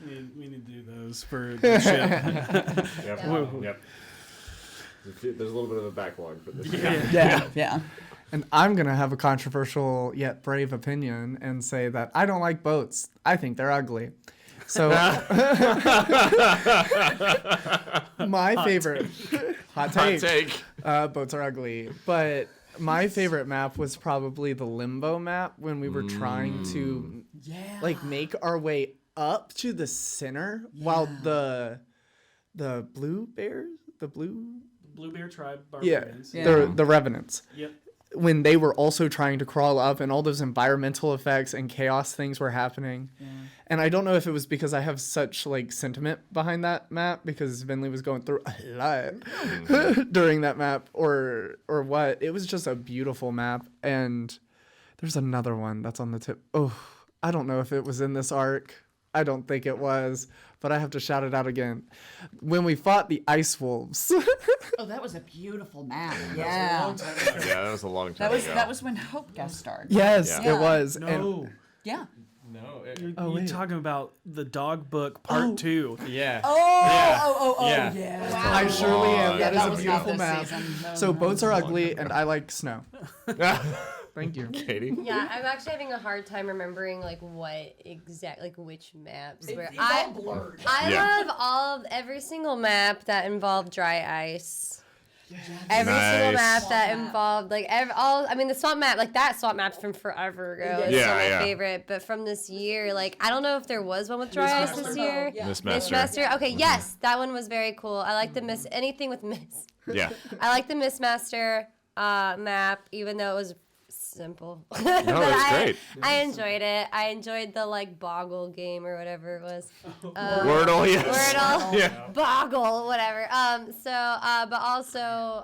We need to do those for the ship. Yep. There's a little bit of a backlog for this. Yeah. And I'm going to have a controversial yet brave opinion and say that I don't like boats. I think they're ugly. So my favorite hot take. Boats are ugly. But my favorite map was probably the Limbo map when we were trying to like make our way up to the center while the blue bears, the blue Bear tribe yeah, barbarians. the revenants. Yep. When they were also trying to crawl up and all those environmental effects and chaos things were happening. And I don't know if it was because I have such like sentiment behind that map because Vinley was going through a lot during that map or what. It was just a beautiful map. And there's another one that's on the tip. Oh, I don't know if it was in this arc. I don't think it was, but I have to shout it out again. When we fought the Ice Wolves. Oh, that was a beautiful map. Yeah, that was a long time ago. That was when Hope guest starred. Yes, Yeah. it was. No. Yeah. No. You're wait. talking about the dog book part 2. Yeah. Oh, Yeah. I surely am. That is that a was beautiful not map. this season. No, So no. boats are ugly, and I like snow. Thank you. Katie? Yeah, I'm actually having a hard time remembering like which maps. Where It's all blurred. I love every single map that involved dry ice. Every single Nice. map that involved the swamp map, like that swamp map's from forever ago. It's still my favorite. But from this year, like I don't know if there was one with dry ice this year. Mistmaster. Okay, yes, that one was very cool. I like the anything with Miss. Yeah. I like the Mistmaster map, even though it was simple. No, it's great. I enjoyed it. I enjoyed the Boggle game or whatever it was. Wordle, yes. Wordle, Yeah. Boggle, whatever. But also,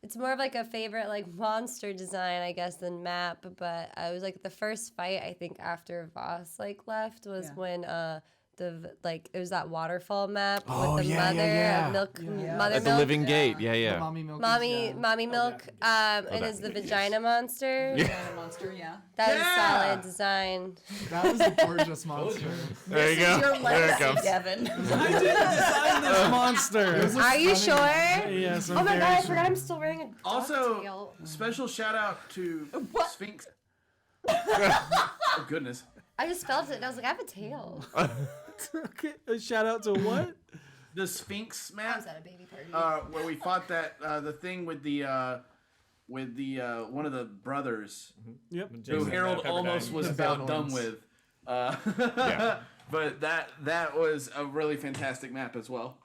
it's more of a favorite monster design, I guess, than map. But I was the first fight I think after Voss left was when it was that waterfall map with the mother At the milk. Living Gate, yeah. Mommy milk. Mommy milk, and is the vagina monster. Vagina monster, yeah. That was a solid design. That was a gorgeous monster. There you go. Your There it legacy, comes. Devin. I didn't design this monster. Are you sure? Yes, Oh my god, I forgot I'm still wearing a Also, tail. special shout out to Sphinx. Oh goodness. I just felt it and I was like, I have a tail. Okay, a shout out to what? The Sphinx I map. was at a baby party. Where we fought that the thing with the one of the brothers Yep. who Harold almost was about done with. But that was a really fantastic map as well.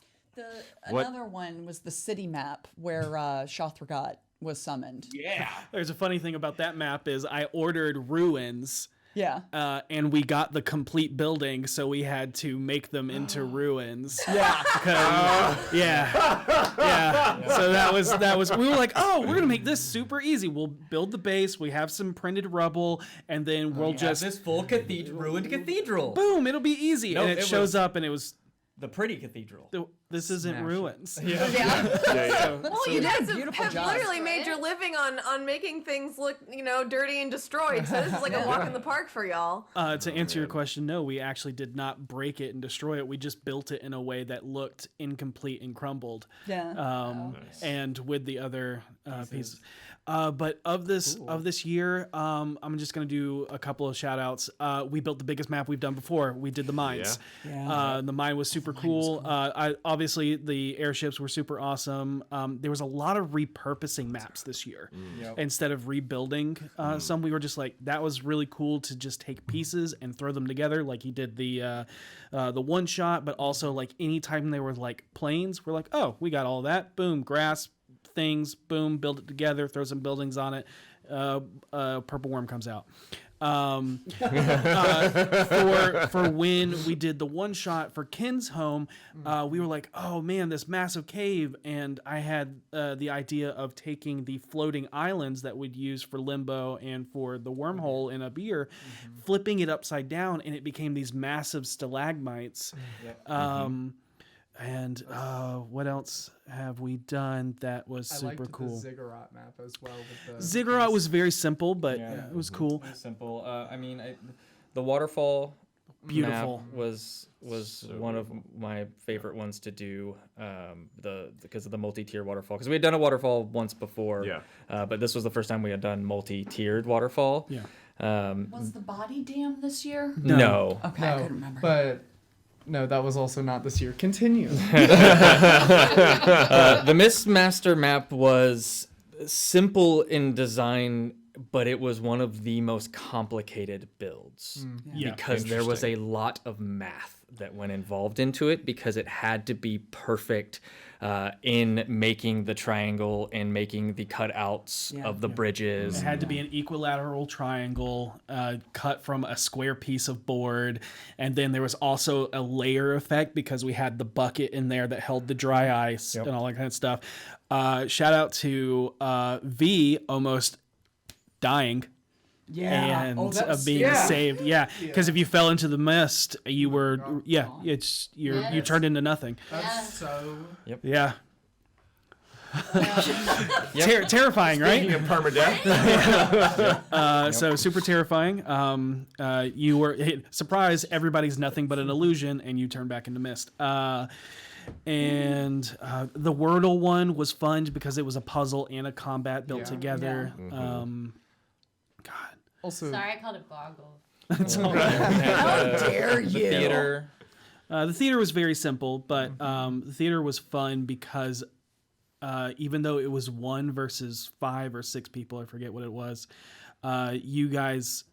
Another one was the city map where Shothragat was summoned. Yeah. There's a funny thing about that map is I ordered ruins. Yeah. And we got the complete building, so we had to make them into ruins. Yeah. Yeah. So that was. We were like, oh, we're gonna make this super easy. We'll build the base. We have some printed rubble, and then we'll just this full ruined cathedral. boom. It'll be easy. No, and it it shows was- up, and it was. The pretty cathedral. This isn't ruins. Yeah. Well, you guys have job. literally made your living on making things look, dirty and destroyed. So this is like a walk in the park for y'all. To answer your question, no, we actually did not break it and destroy it. We just built it in a way that looked incomplete and crumbled. Yeah. And with the other pieces. But of this year, I'm just gonna do a couple of shout outs. We built the biggest map we've done before. We did the mines. The mine was super cool. Obviously the airships were super awesome. There was a lot of repurposing maps this year. Instead of rebuilding some, we were just like, that was really cool to just take pieces and throw them together, like he did the one shot. But also anytime there were planes, we're like, oh, we got all that. Boom, grass. Things, boom, build it together, throw some buildings on it, purple worm comes out. For when we did the one shot for Ken's home, we were like, oh man, this massive cave, and I had the idea of taking the floating islands that we'd use for limbo and for the wormhole in a beer, flipping it upside down, and it became these massive stalagmites. And what else have we done that was super cool? The Ziggurat map as well. With the Ziggurat was very simple, but it was cool. It was simple. The waterfall Beautiful. map was one of my favorite ones to do. Because of the multi-tier waterfall. Because we had done a waterfall once before. But this was the first time we had done multi-tiered waterfall. Was the body dam this year? No. Okay, I couldn't remember. But no, that was also not this year. Continue. The Mistmaster map was simple in design, but it was one of the most complicated builds because there was a lot of math that went involved into it, because it had to be perfect in making the triangle and making the cutouts of the bridges. It had to be an equilateral triangle cut from a square piece of board. And then there was also a layer effect because we had the bucket in there that held the dry ice and all that kind of stuff. Shout out to V almost dying. And being saved. Because if you fell into the mist, you were you turned into nothing. That's so. Terrifying, right? Speaking of permadeath. So super terrifying. You were surprise. Everybody's nothing but an illusion, and you turn back into mist. And the Wordle one was fun because it was a puzzle and a combat built together. Also, Sorry, I called it Boggle. How dare you? The theater. The theater was very simple, but the theater was fun because even though it was 1 versus 5 or 6 people, I forget what it was, you guys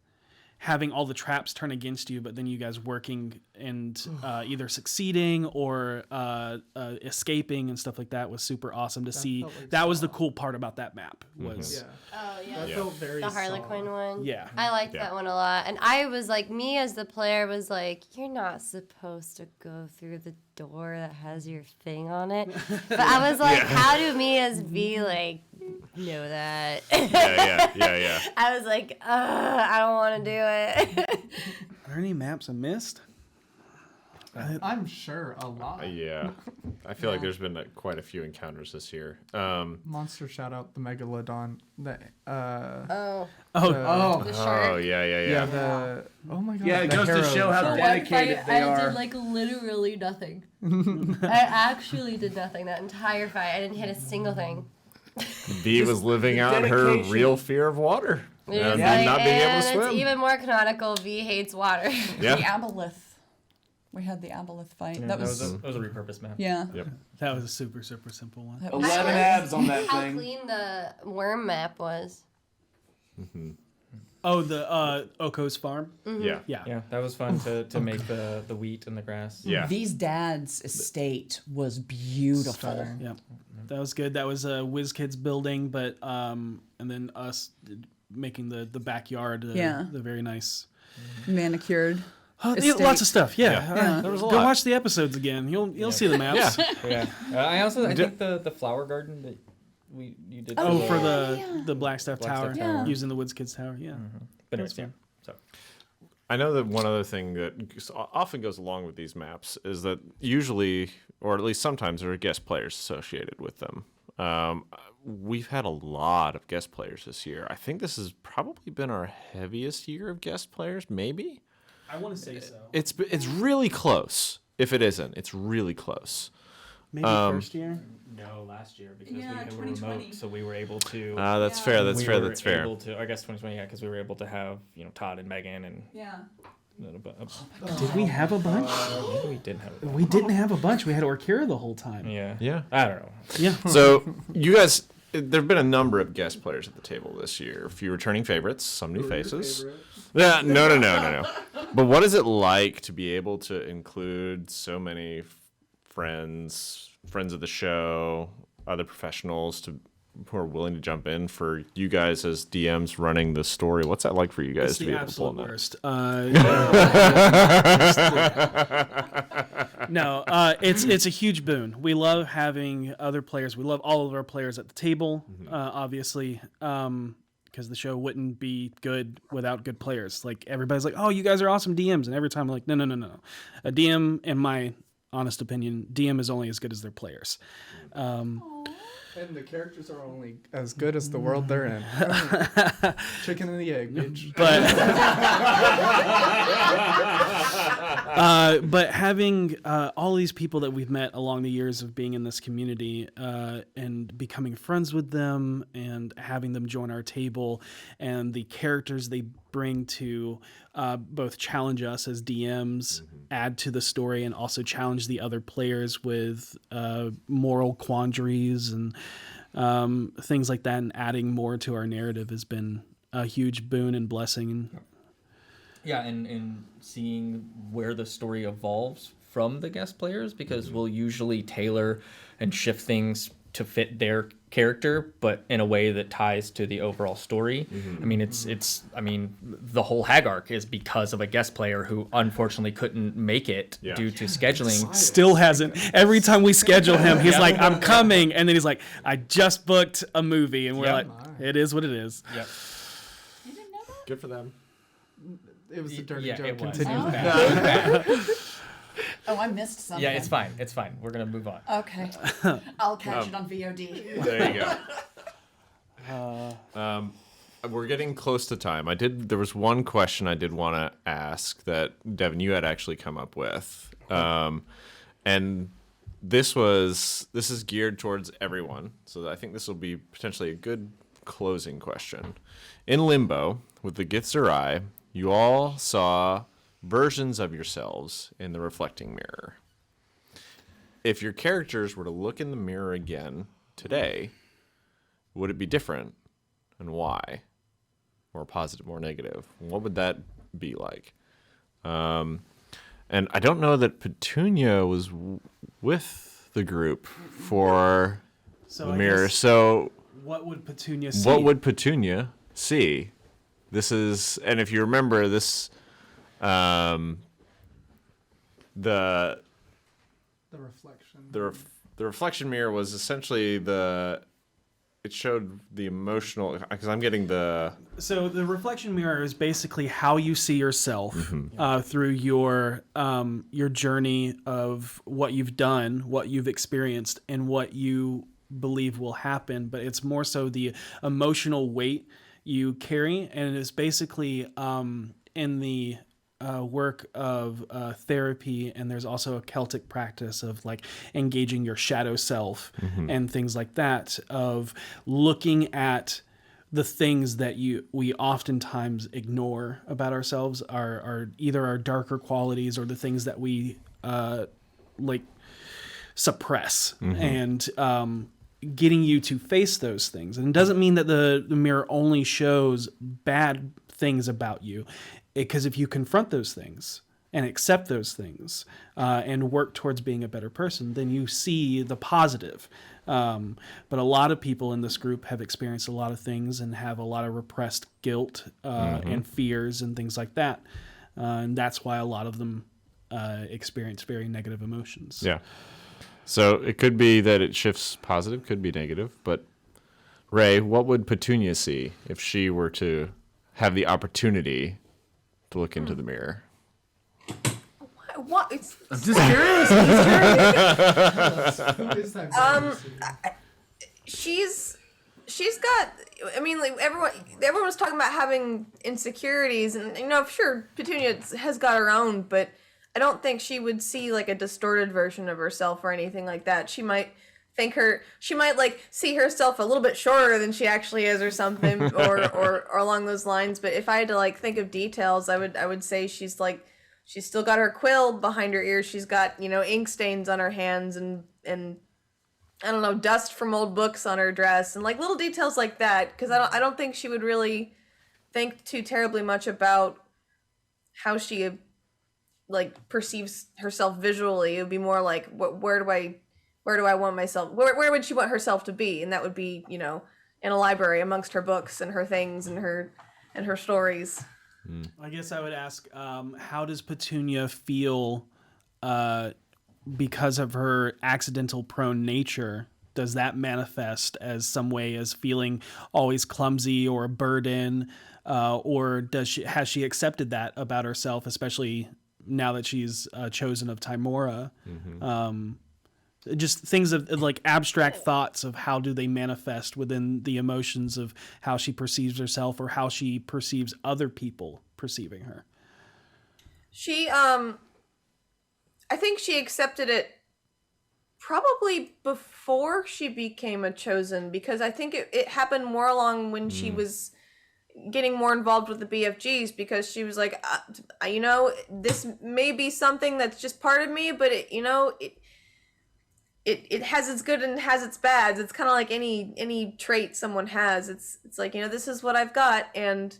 having all the traps turn against you, but then you guys working and either succeeding or escaping and stuff like that was super awesome to see. felt like That was the Saw. cool part about that map was Yeah. Oh yeah. That felt very The Saw. Harlequin one. Yeah. I liked Yeah. that one a lot. And I was like, me as the player was like, you're not supposed to go through the door that has your thing on it. But I was like, how do me as V like know that? Yeah. I was like, I don't want to do it. Are there any maps I missed? I'm sure a lot. Yeah. I feel like there's been quite a few encounters this year. Monster shout out the Megalodon. The Oh, the shark. Oh, yeah. yeah the oh my god. Yeah, it the goes to Harrow. show how dedicated they are. did like literally nothing. I actually did nothing that entire fight. I didn't hit a single thing. V was living out her dedication. real fear of water. It's And like, not being able to and swim. it's even more canonical. V hates water. The Yeah. aboleth. We had the aboleth fight. That was that was a repurposed map. yeah. Yep. That was a super simple one. That was 11 abs on that How thing. clean the worm map was. Oh, the Oko's farm? Yeah. Yeah. Yeah, that was fun to make the wheat and the grass. Yeah. V's dad's estate was beautiful. Yeah. That was good. That was a WizKids building, but and then us making the backyard Yeah. the very nice. Manicured. Yeah, Estate. lots of stuff. Yeah. Yeah. There was a Go lot. watch the episodes again. You'll see the maps. Yeah. I think the flower garden that you did. Oh, for the Blackstaff Tower, Tower. using the WizKids Tower. Yeah. But anyways, yeah. So I know that one other thing that often goes along with these maps is that usually, or at least sometimes, there are guest players associated with them. We've had a lot of guest players this year. I think this has probably been our heaviest year of guest players, maybe. I want to say so. It's really close. If it isn't, it's really close. Maybe first year. no, last year because Yeah, we were 2020. remote, so we were able to. That's fair. That's we fair. were That's fair. Able to, I guess 2020, yeah, because we were able to have Todd and Megan and. Yeah. Did we have a bunch? Maybe we didn't have. We didn't have a bunch. We had Orkira the whole time. Yeah. Yeah. I don't know. Yeah. So you guys, there have been a number of guest players at the table this year. A few returning favorites, some new faces. Yeah, no. But what is it like to be able to include so many friends of the show, other professionals who are willing to jump in for you guys as DMs running the story? What's that like for you guys It's to the be able to pull absolute in that? worst. No, it's a huge boon. We love having other players. We love all of our players at the table, obviously, because the show wouldn't be good without good players. Like everybody's like, "Oh, you guys are awesome DMs," and every time I'm like, "No. A DM, in my honest opinion, DM is only as good as their players." And the characters are only as good as the world they're in. Chicken and the egg, bitch. But having all these people that we've met along the years of being in this community and becoming friends with them and having them join our table and the characters they bring to both challenge us as DMs, add to the story, and also challenge the other players with moral quandaries and things like that, and adding more to our narrative has been a huge boon and blessing. Yeah, and seeing where the story evolves from the guest players, because we'll usually tailor and shift things to fit their character, but in a way that ties to the overall story. I mean, it's the whole Hag arc is because of a guest player who unfortunately couldn't make it due to scheduling. Still hasn't. Every time we schedule him, he's like, "I'm coming," and then he's like, "I just booked a movie," and we're Yep. like, "It is what it is." Yep. You didn't know that? Good for them. It was a dirty Yeah, joke. it was. Continue. It was bad. Oh, I missed something. Yeah, it's fine. It's fine. We're gonna move on. Okay. I'll catch it on VOD. There you go. We're getting close to time. There was one question I did want to ask that Devin, you had actually come up with, and this is geared towards everyone. So I think this will be potentially a good closing question. In Limbo, with the Githzer Eye, you all saw versions of yourselves in the reflecting mirror. If your characters were to look in the mirror again today, would it be different, and why? More positive, more negative? What would that be like? And I don't know that Petunia was with the group for the I mirror. guess So what would Petunia see? what would Petunia see? This is, and if you remember this, the reflection. the reflection mirror was essentially it showed the emotional, because I'm getting So the reflection mirror is basically how you see yourself through your journey of what you've done, what you've experienced, and what you believe will happen. But it's more so the emotional weight you carry, and it's basically in the work of therapy, and there's also a Celtic practice of like engaging your shadow self and things like that, of looking at the things that we oftentimes ignore about ourselves, are either our darker qualities or the things that we like suppress, and getting you to face those things. And it doesn't mean that the mirror only shows bad things about you, because if you confront those things and accept those things and work towards being a better person, then you see the positive. But a lot of people in this group have experienced a lot of things and have a lot of repressed guilt and fears and things like that. And that's why a lot of them experience very negative emotions. Yeah. So it could be that it shifts positive, could be negative. But Ray, what would Petunia see if she were to have the opportunity to look into the mirror? What? It's, I'm just curious. She's got. I mean, like everyone was talking about having insecurities, and sure, Petunia has got her own, but I don't think she would see like a distorted version of herself or anything like that. She might like see herself a little bit shorter than she actually is, or something, or along those lines. But if I had to like think of details, I would say she's still got her quill behind her ear. She's got ink stains on her hands and I don't know, dust from old books on her dress, and like little details like that. Because I don't think she would really think too terribly much about how she like perceives herself visually. It would be more like where do I want myself? Where would she want herself to be? And that would be, in a library amongst her books and her things and her stories. I guess I would ask, how does Petunia feel because of her accidental prone nature? Does that manifest as some way as feeling always clumsy or a burden, or has she accepted that about herself, especially now that she's chosen of Timora? Just things of like abstract thoughts of how do they manifest within the emotions of how she perceives herself or how she perceives other people perceiving her. She, I think she accepted it probably before she became a chosen, because I think it happened more along when she was getting more involved with the BFGs, because she was like, this may be something that's just part of me, but it has its good and has its bads. It's kind of like any trait someone has. It's like, this is what I've got, and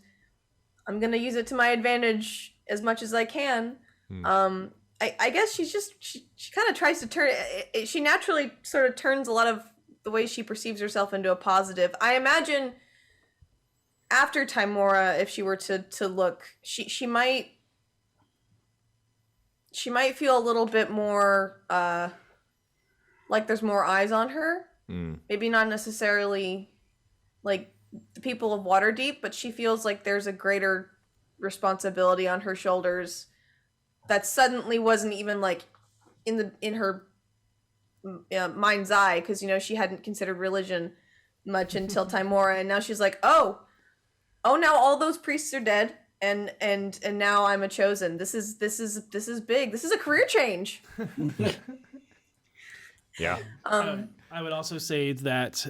I'm going to use it to my advantage as much as I can. I guess she kind of tries to turn it. She naturally sort of turns a lot of the way she perceives herself into a positive. I imagine after Timora, if she were to look, she might feel a little bit more like there's more eyes on her. Maybe not necessarily like the people of Waterdeep, but she feels like there's a greater responsibility on her shoulders that suddenly wasn't even like in her mind's eye, because she hadn't considered religion much until Timora, and now she's like, oh, now all those priests are dead, and now I'm a chosen. This is big. This is a career change. Yeah. I would also say that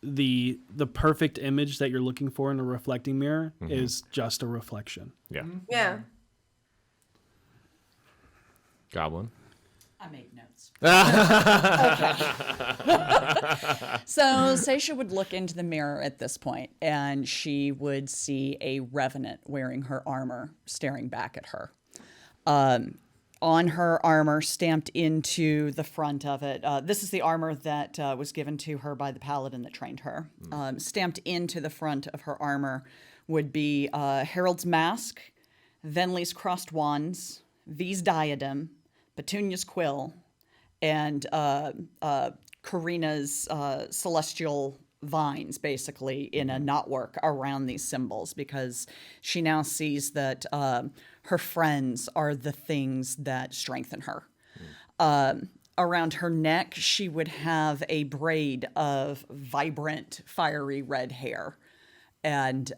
the perfect image that you're looking for in a reflecting mirror is just a reflection. Yeah. Yeah. Goblin. I made notes. So Seisha would look into the mirror at this point, and she would see a revenant wearing her armor staring back at her. On her armor, stamped into the front of it, this is the armor that was given to her by the paladin that trained her. Stamped into the front of her armor would be Harold's mask, Venli's crossed wands, V's diadem, Petunia's quill, and Karina's celestial vines, basically, in a knotwork around these symbols, because she now sees that her friends are the things that strengthen her. Around her neck, she would have a braid of vibrant, fiery red hair. And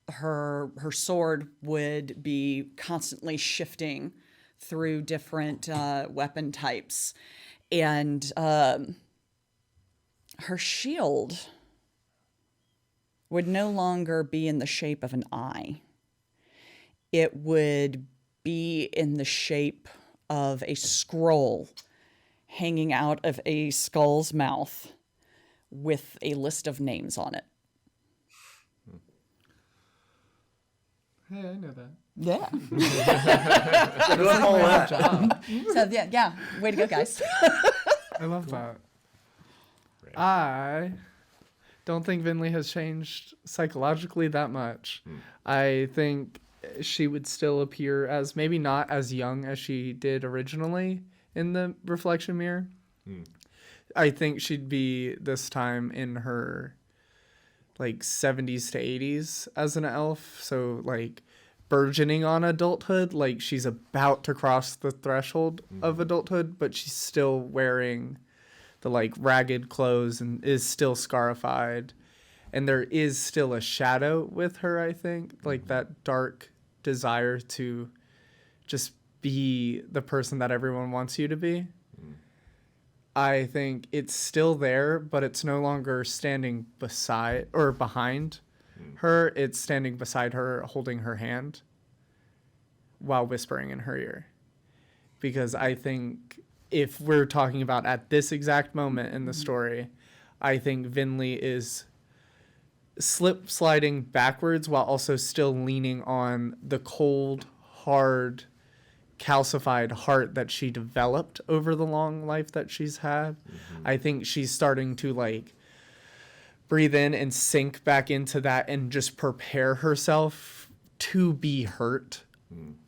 her sword would be constantly shifting through different weapon types. And her shield would no longer be in the shape of an eye. It would be in the shape of a scroll hanging out of a skull's mouth with a list of names on it. Hey, I know that. Yeah. Good job. So yeah, way to go, guys. I love that. I don't think Vinley has changed psychologically that much. I think she would still appear as maybe not as young as she did originally in the reflection mirror. I think she'd be this time in her like 70s to 80s as an elf, so like burgeoning on adulthood, like she's about to cross the threshold of adulthood, but she's still wearing the like ragged clothes and is still scarified, and there is still a shadow with her, I think, like that dark desire to just be the person that everyone wants you to be. I think it's still there, but it's no longer standing beside or behind her. It's standing beside her, holding her hand while whispering in her ear. Because I think if we're talking about at this exact moment in the story, I think Vinley is sliding backwards while also still leaning on the cold, hard, calcified heart that she developed over the long life that she's had. I think she's starting to like breathe in and sink back into that and just prepare herself to be hurt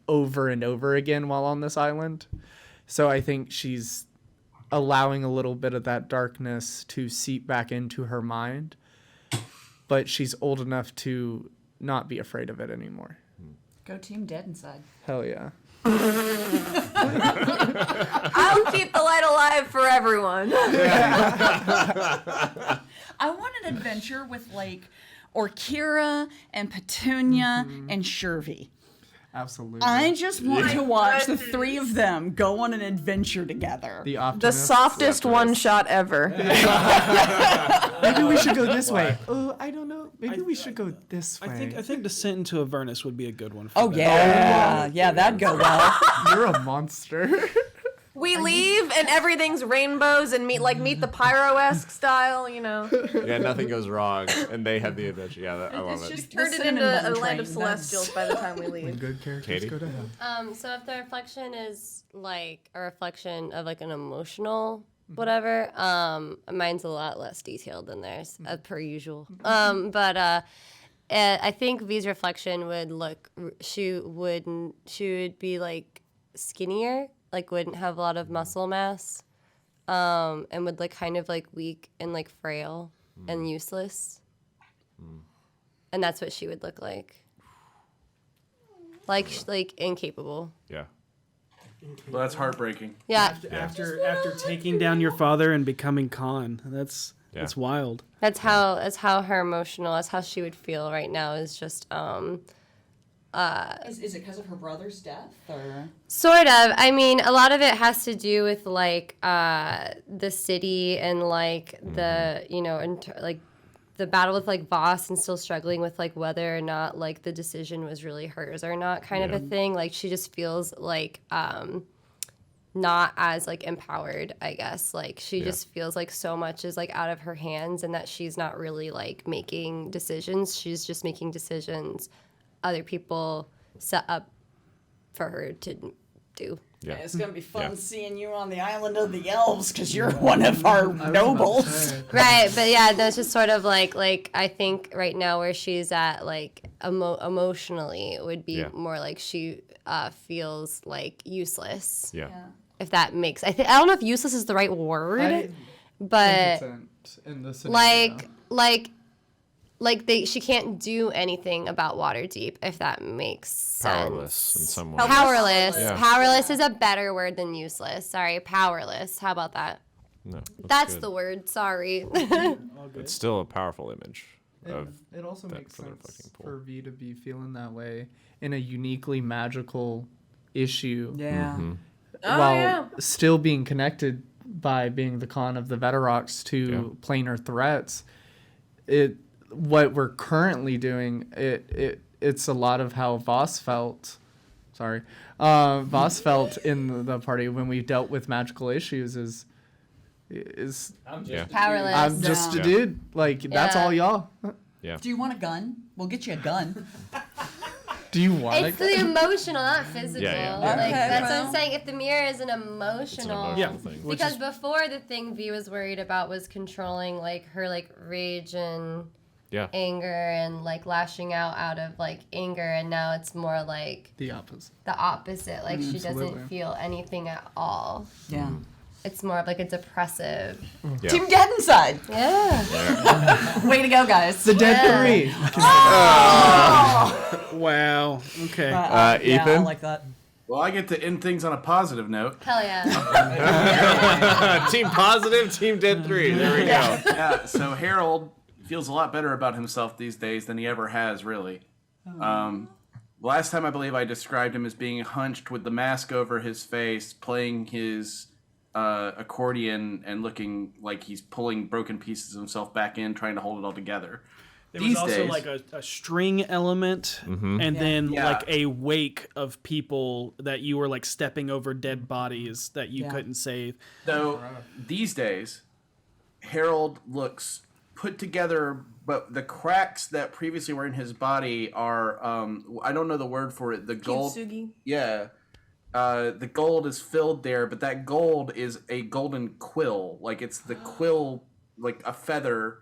over and over again while on this island. So I think she's allowing a little bit of that darkness to seep back into her mind, but she's old enough to not be afraid of it anymore. Go team dead inside. Hell yeah. I'll keep the light alive for everyone. I want an adventure with like Orkira and Petunia and Shervy. Absolutely. I just want to watch the three of them go on an adventure together. The The optimist. softest one shot ever. Maybe we should go this way. Oh, I don't know. Maybe we should go this way. I think Descent into Avernus would be a good one for Oh that. yeah, that'd go well. You're a monster. We leave and everything's rainbows and meet the Pyro-esque style, you know. Yeah, nothing goes wrong, and they have the adventure. Yeah, I love it. just Turned it cinnamon into bun a land of train, celestials by the time we leave. Good characters Katie? go to hell. So if the reflection is like a reflection of like an emotional whatever, mine's a lot less detailed than theirs, per usual. But I think V's reflection would look. She would be like skinnier, like wouldn't have a lot of muscle mass, and would look kind of like weak and like frail and useless. And that's what she would look like. Like incapable. Yeah. Well, that's heartbreaking. Yeah. After taking down your father and becoming Khan, that's wild. That's how her emotional. That's how she would feel right now. Is just Is it because of her brother's death, or sort of. I mean, a lot of it has to do with like the city and like the like the battle with like Voss and still struggling with like whether or not like the decision was really hers or not, kind of a thing. Like she just feels like not as like empowered, I guess. Like she just feels like so much is like out of her hands, and that she's not really like making decisions. She's just making decisions other people set up for her to do. Yeah. It's gonna be fun Yeah. seeing you on the island of the elves because you're one of our nobles. Right, but yeah, that's just sort of like I think right now where she's at, like emotionally, it would be more like she feels like useless. Yeah. If that makes, I don't know if useless is the right word, but in the scenario. she can't do anything about Waterdeep, if that makes sense. Powerless in some way. Powerless. Yeah. Powerless is a better word than useless. Sorry, powerless. How about that? No, That's good. the word. Sorry. It's still a powerful image. It also makes feather sense fucking pool. for V to be feeling that way in a uniquely magical issue. Yeah. Mm-hmm. While still being connected by being the con of the Veterox to planar threats. What we're currently doing, it's a lot of how Voss felt. Sorry, Voss felt in the party when we dealt with magical issues. Is Powerless. I'm just a dude. Like that's all y'all. Yeah. Do you want a gun? We'll get you a gun. Do you want It's the emotional, not physical. Yeah. Like, Okay, that's what well. I'm saying. If the mirror is an emotional, thing. because before the thing V was worried about was controlling like her like rage and anger and like lashing out of like anger, and now it's more like the opposite? Like she doesn't feel anything at all. Yeah. It's more of like a depressive. Yeah. Team Dead Inside. Yeah. Way to go, guys. The Dead 3. Wow. Okay. Yeah, I Ethan? like that. Well, I get to end things on a positive note. Hell yeah. Team positive, Team Dead 3. There we go. Yeah, so Harold feels a lot better about himself these days than he ever has, really. Last time I believe I described him as being hunched with the mask over his face, playing his accordion and looking like he's pulling broken pieces of himself back in, trying to hold it all together. There was also like a string element, and then like a wake of people that you were like stepping over dead bodies that you couldn't save. So these days, Harold looks put together, but the cracks that previously were in his body are I don't know the word for it. The gold. Kintsugi. Yeah. The gold is filled there, but that gold is a golden quill. Like it's the quill, like a feather,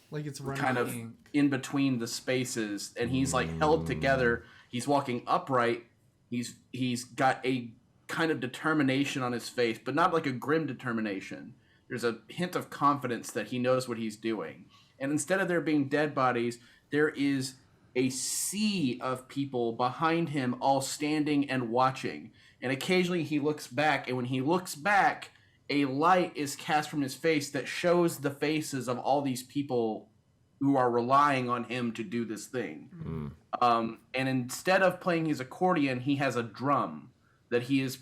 Like it's running kind of ink. in between the spaces, and he's like held together. He's walking upright. He's got a kind of determination on his face, but not like a grim determination. There's a hint of confidence that he knows what he's doing. And instead of there being dead bodies, there is a sea of people behind him all standing and watching. And occasionally he looks back, and when he looks back, a light is cast from his face that shows the faces of all these people who are relying on him to do this thing. And instead of playing his accordion, he has a drum that he is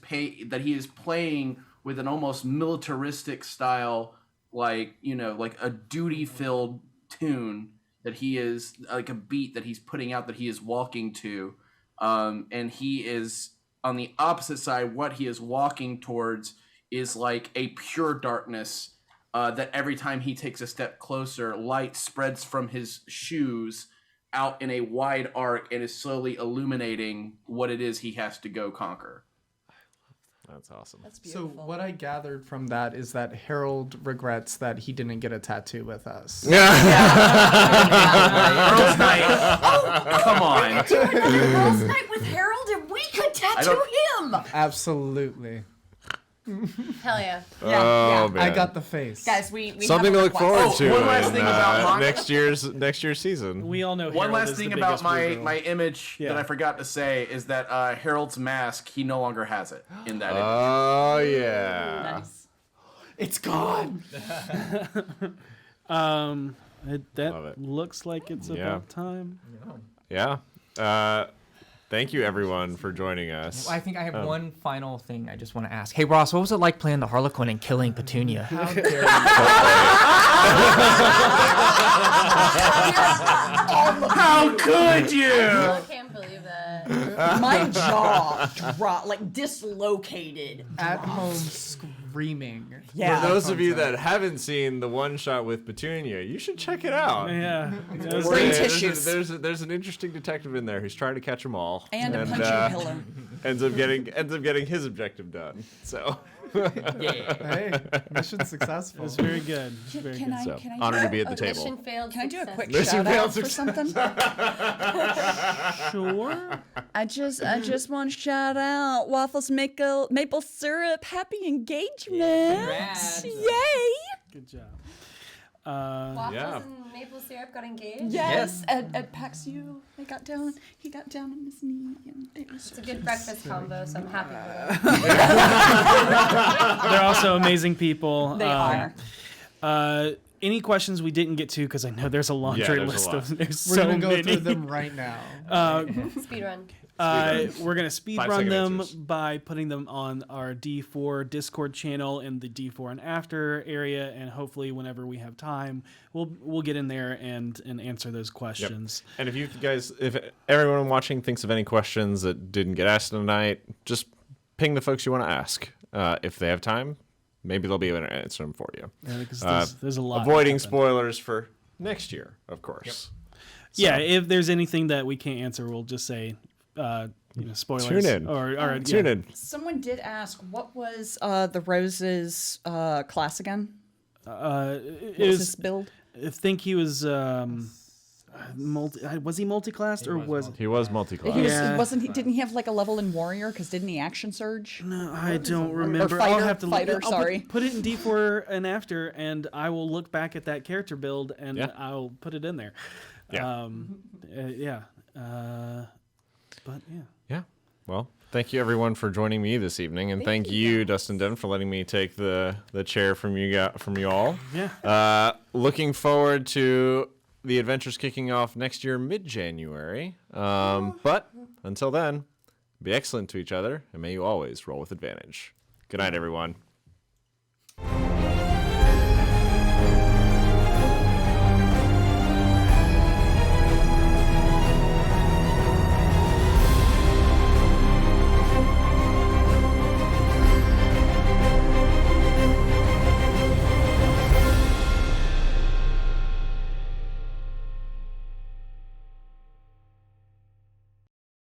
playing with an almost militaristic style, like a duty-filled tune that he is like a beat that he's putting out that he is walking to, and he is on the opposite side. What he is walking towards is like a pure darkness that every time he takes a step closer, light spreads from his shoes out in a wide arc and is slowly illuminating what it is he has to go conquer. That's awesome. That's So beautiful. what I gathered from that is that Harold regrets that he didn't get a tattoo with us. Girls' night. Oh, come on. Girls' night with Harold, and we could tattoo him. Absolutely. Hell yeah. Oh, man. I got the face. Guys, we Something have to a look request. forward to one last in thing about next year's season. We all know. One Harold last is thing the about biggest blue girl. my image that I forgot to say is that Harold's mask, he no longer has it in that image. Oh yeah. Nice. It's gone. That looks like it's about time. Yeah. Thank you everyone for joining us. I think I have one final thing I just want to ask. Hey Ross, what was it like playing the Harlequin and killing Petunia? How dare you? How could you? I can't believe that. My jaw dropped, like dislocated. At home screaming. Yeah. For those of you that haven't seen the one shot with Petunia, you should check it out. Yeah. Brain tissues. There's an interesting detective in there who's trying to catch them all, And a punching pillow. ends up getting his objective done. So Hey, mission successful. It's very good. It's very Can good. I? So, Can I? honored to do- be at the Mission table. failed. Can I do a success. quick Mission shout failed out for success. something? Sure. I just want to shout out Waffles Maple Syrup. Happy engagement! Yay! Good job. Waffles Yeah. and maple syrup got engaged. Yes, at PAX U, he got down on his knee, and it was It's a good breakfast combo, so I'm happy with it. They're also amazing people. They are. Any questions we didn't get to, because I know there's a laundry there's a list lot. of there's We're so gonna go many. through them right now. Speed run. We're gonna speed 5 run second them answers. by putting them on our D4 Discord channel in the D4 and after area, and hopefully whenever we have time, we'll get in there and answer those questions. And if if everyone watching thinks of any questions that didn't get asked tonight, just ping the folks you want to ask. If they have time, maybe they'll be able to answer them for you. Yeah, because there's a lot. Avoiding happening. spoilers for next year, of course. Yeah, if there's anything that we can't answer, we'll just say, spoilers. Tune in. Or Tune yeah. in. Someone did ask, what was the Rose's class again? It What was was, his build? I think he was was he multi-classed or was He was multi-class. He was, Yeah. wasn't he? Didn't he have like a level in warrior? Because didn't he action surge? No, I don't remember. fighter- I'll have to fighter, I'll put- sorry. Put it in D4 and after, and I will look back at that character build and Yeah. I'll put it in there. Yeah. But yeah. Yeah. Well, thank you everyone for joining me this evening, and thank you, Dustin Dunn, for letting me take the chair from you all. Yeah. Looking forward to the adventures kicking off next year, mid-January. But until then, be excellent to each other, and may you always roll with advantage. Good night, everyone.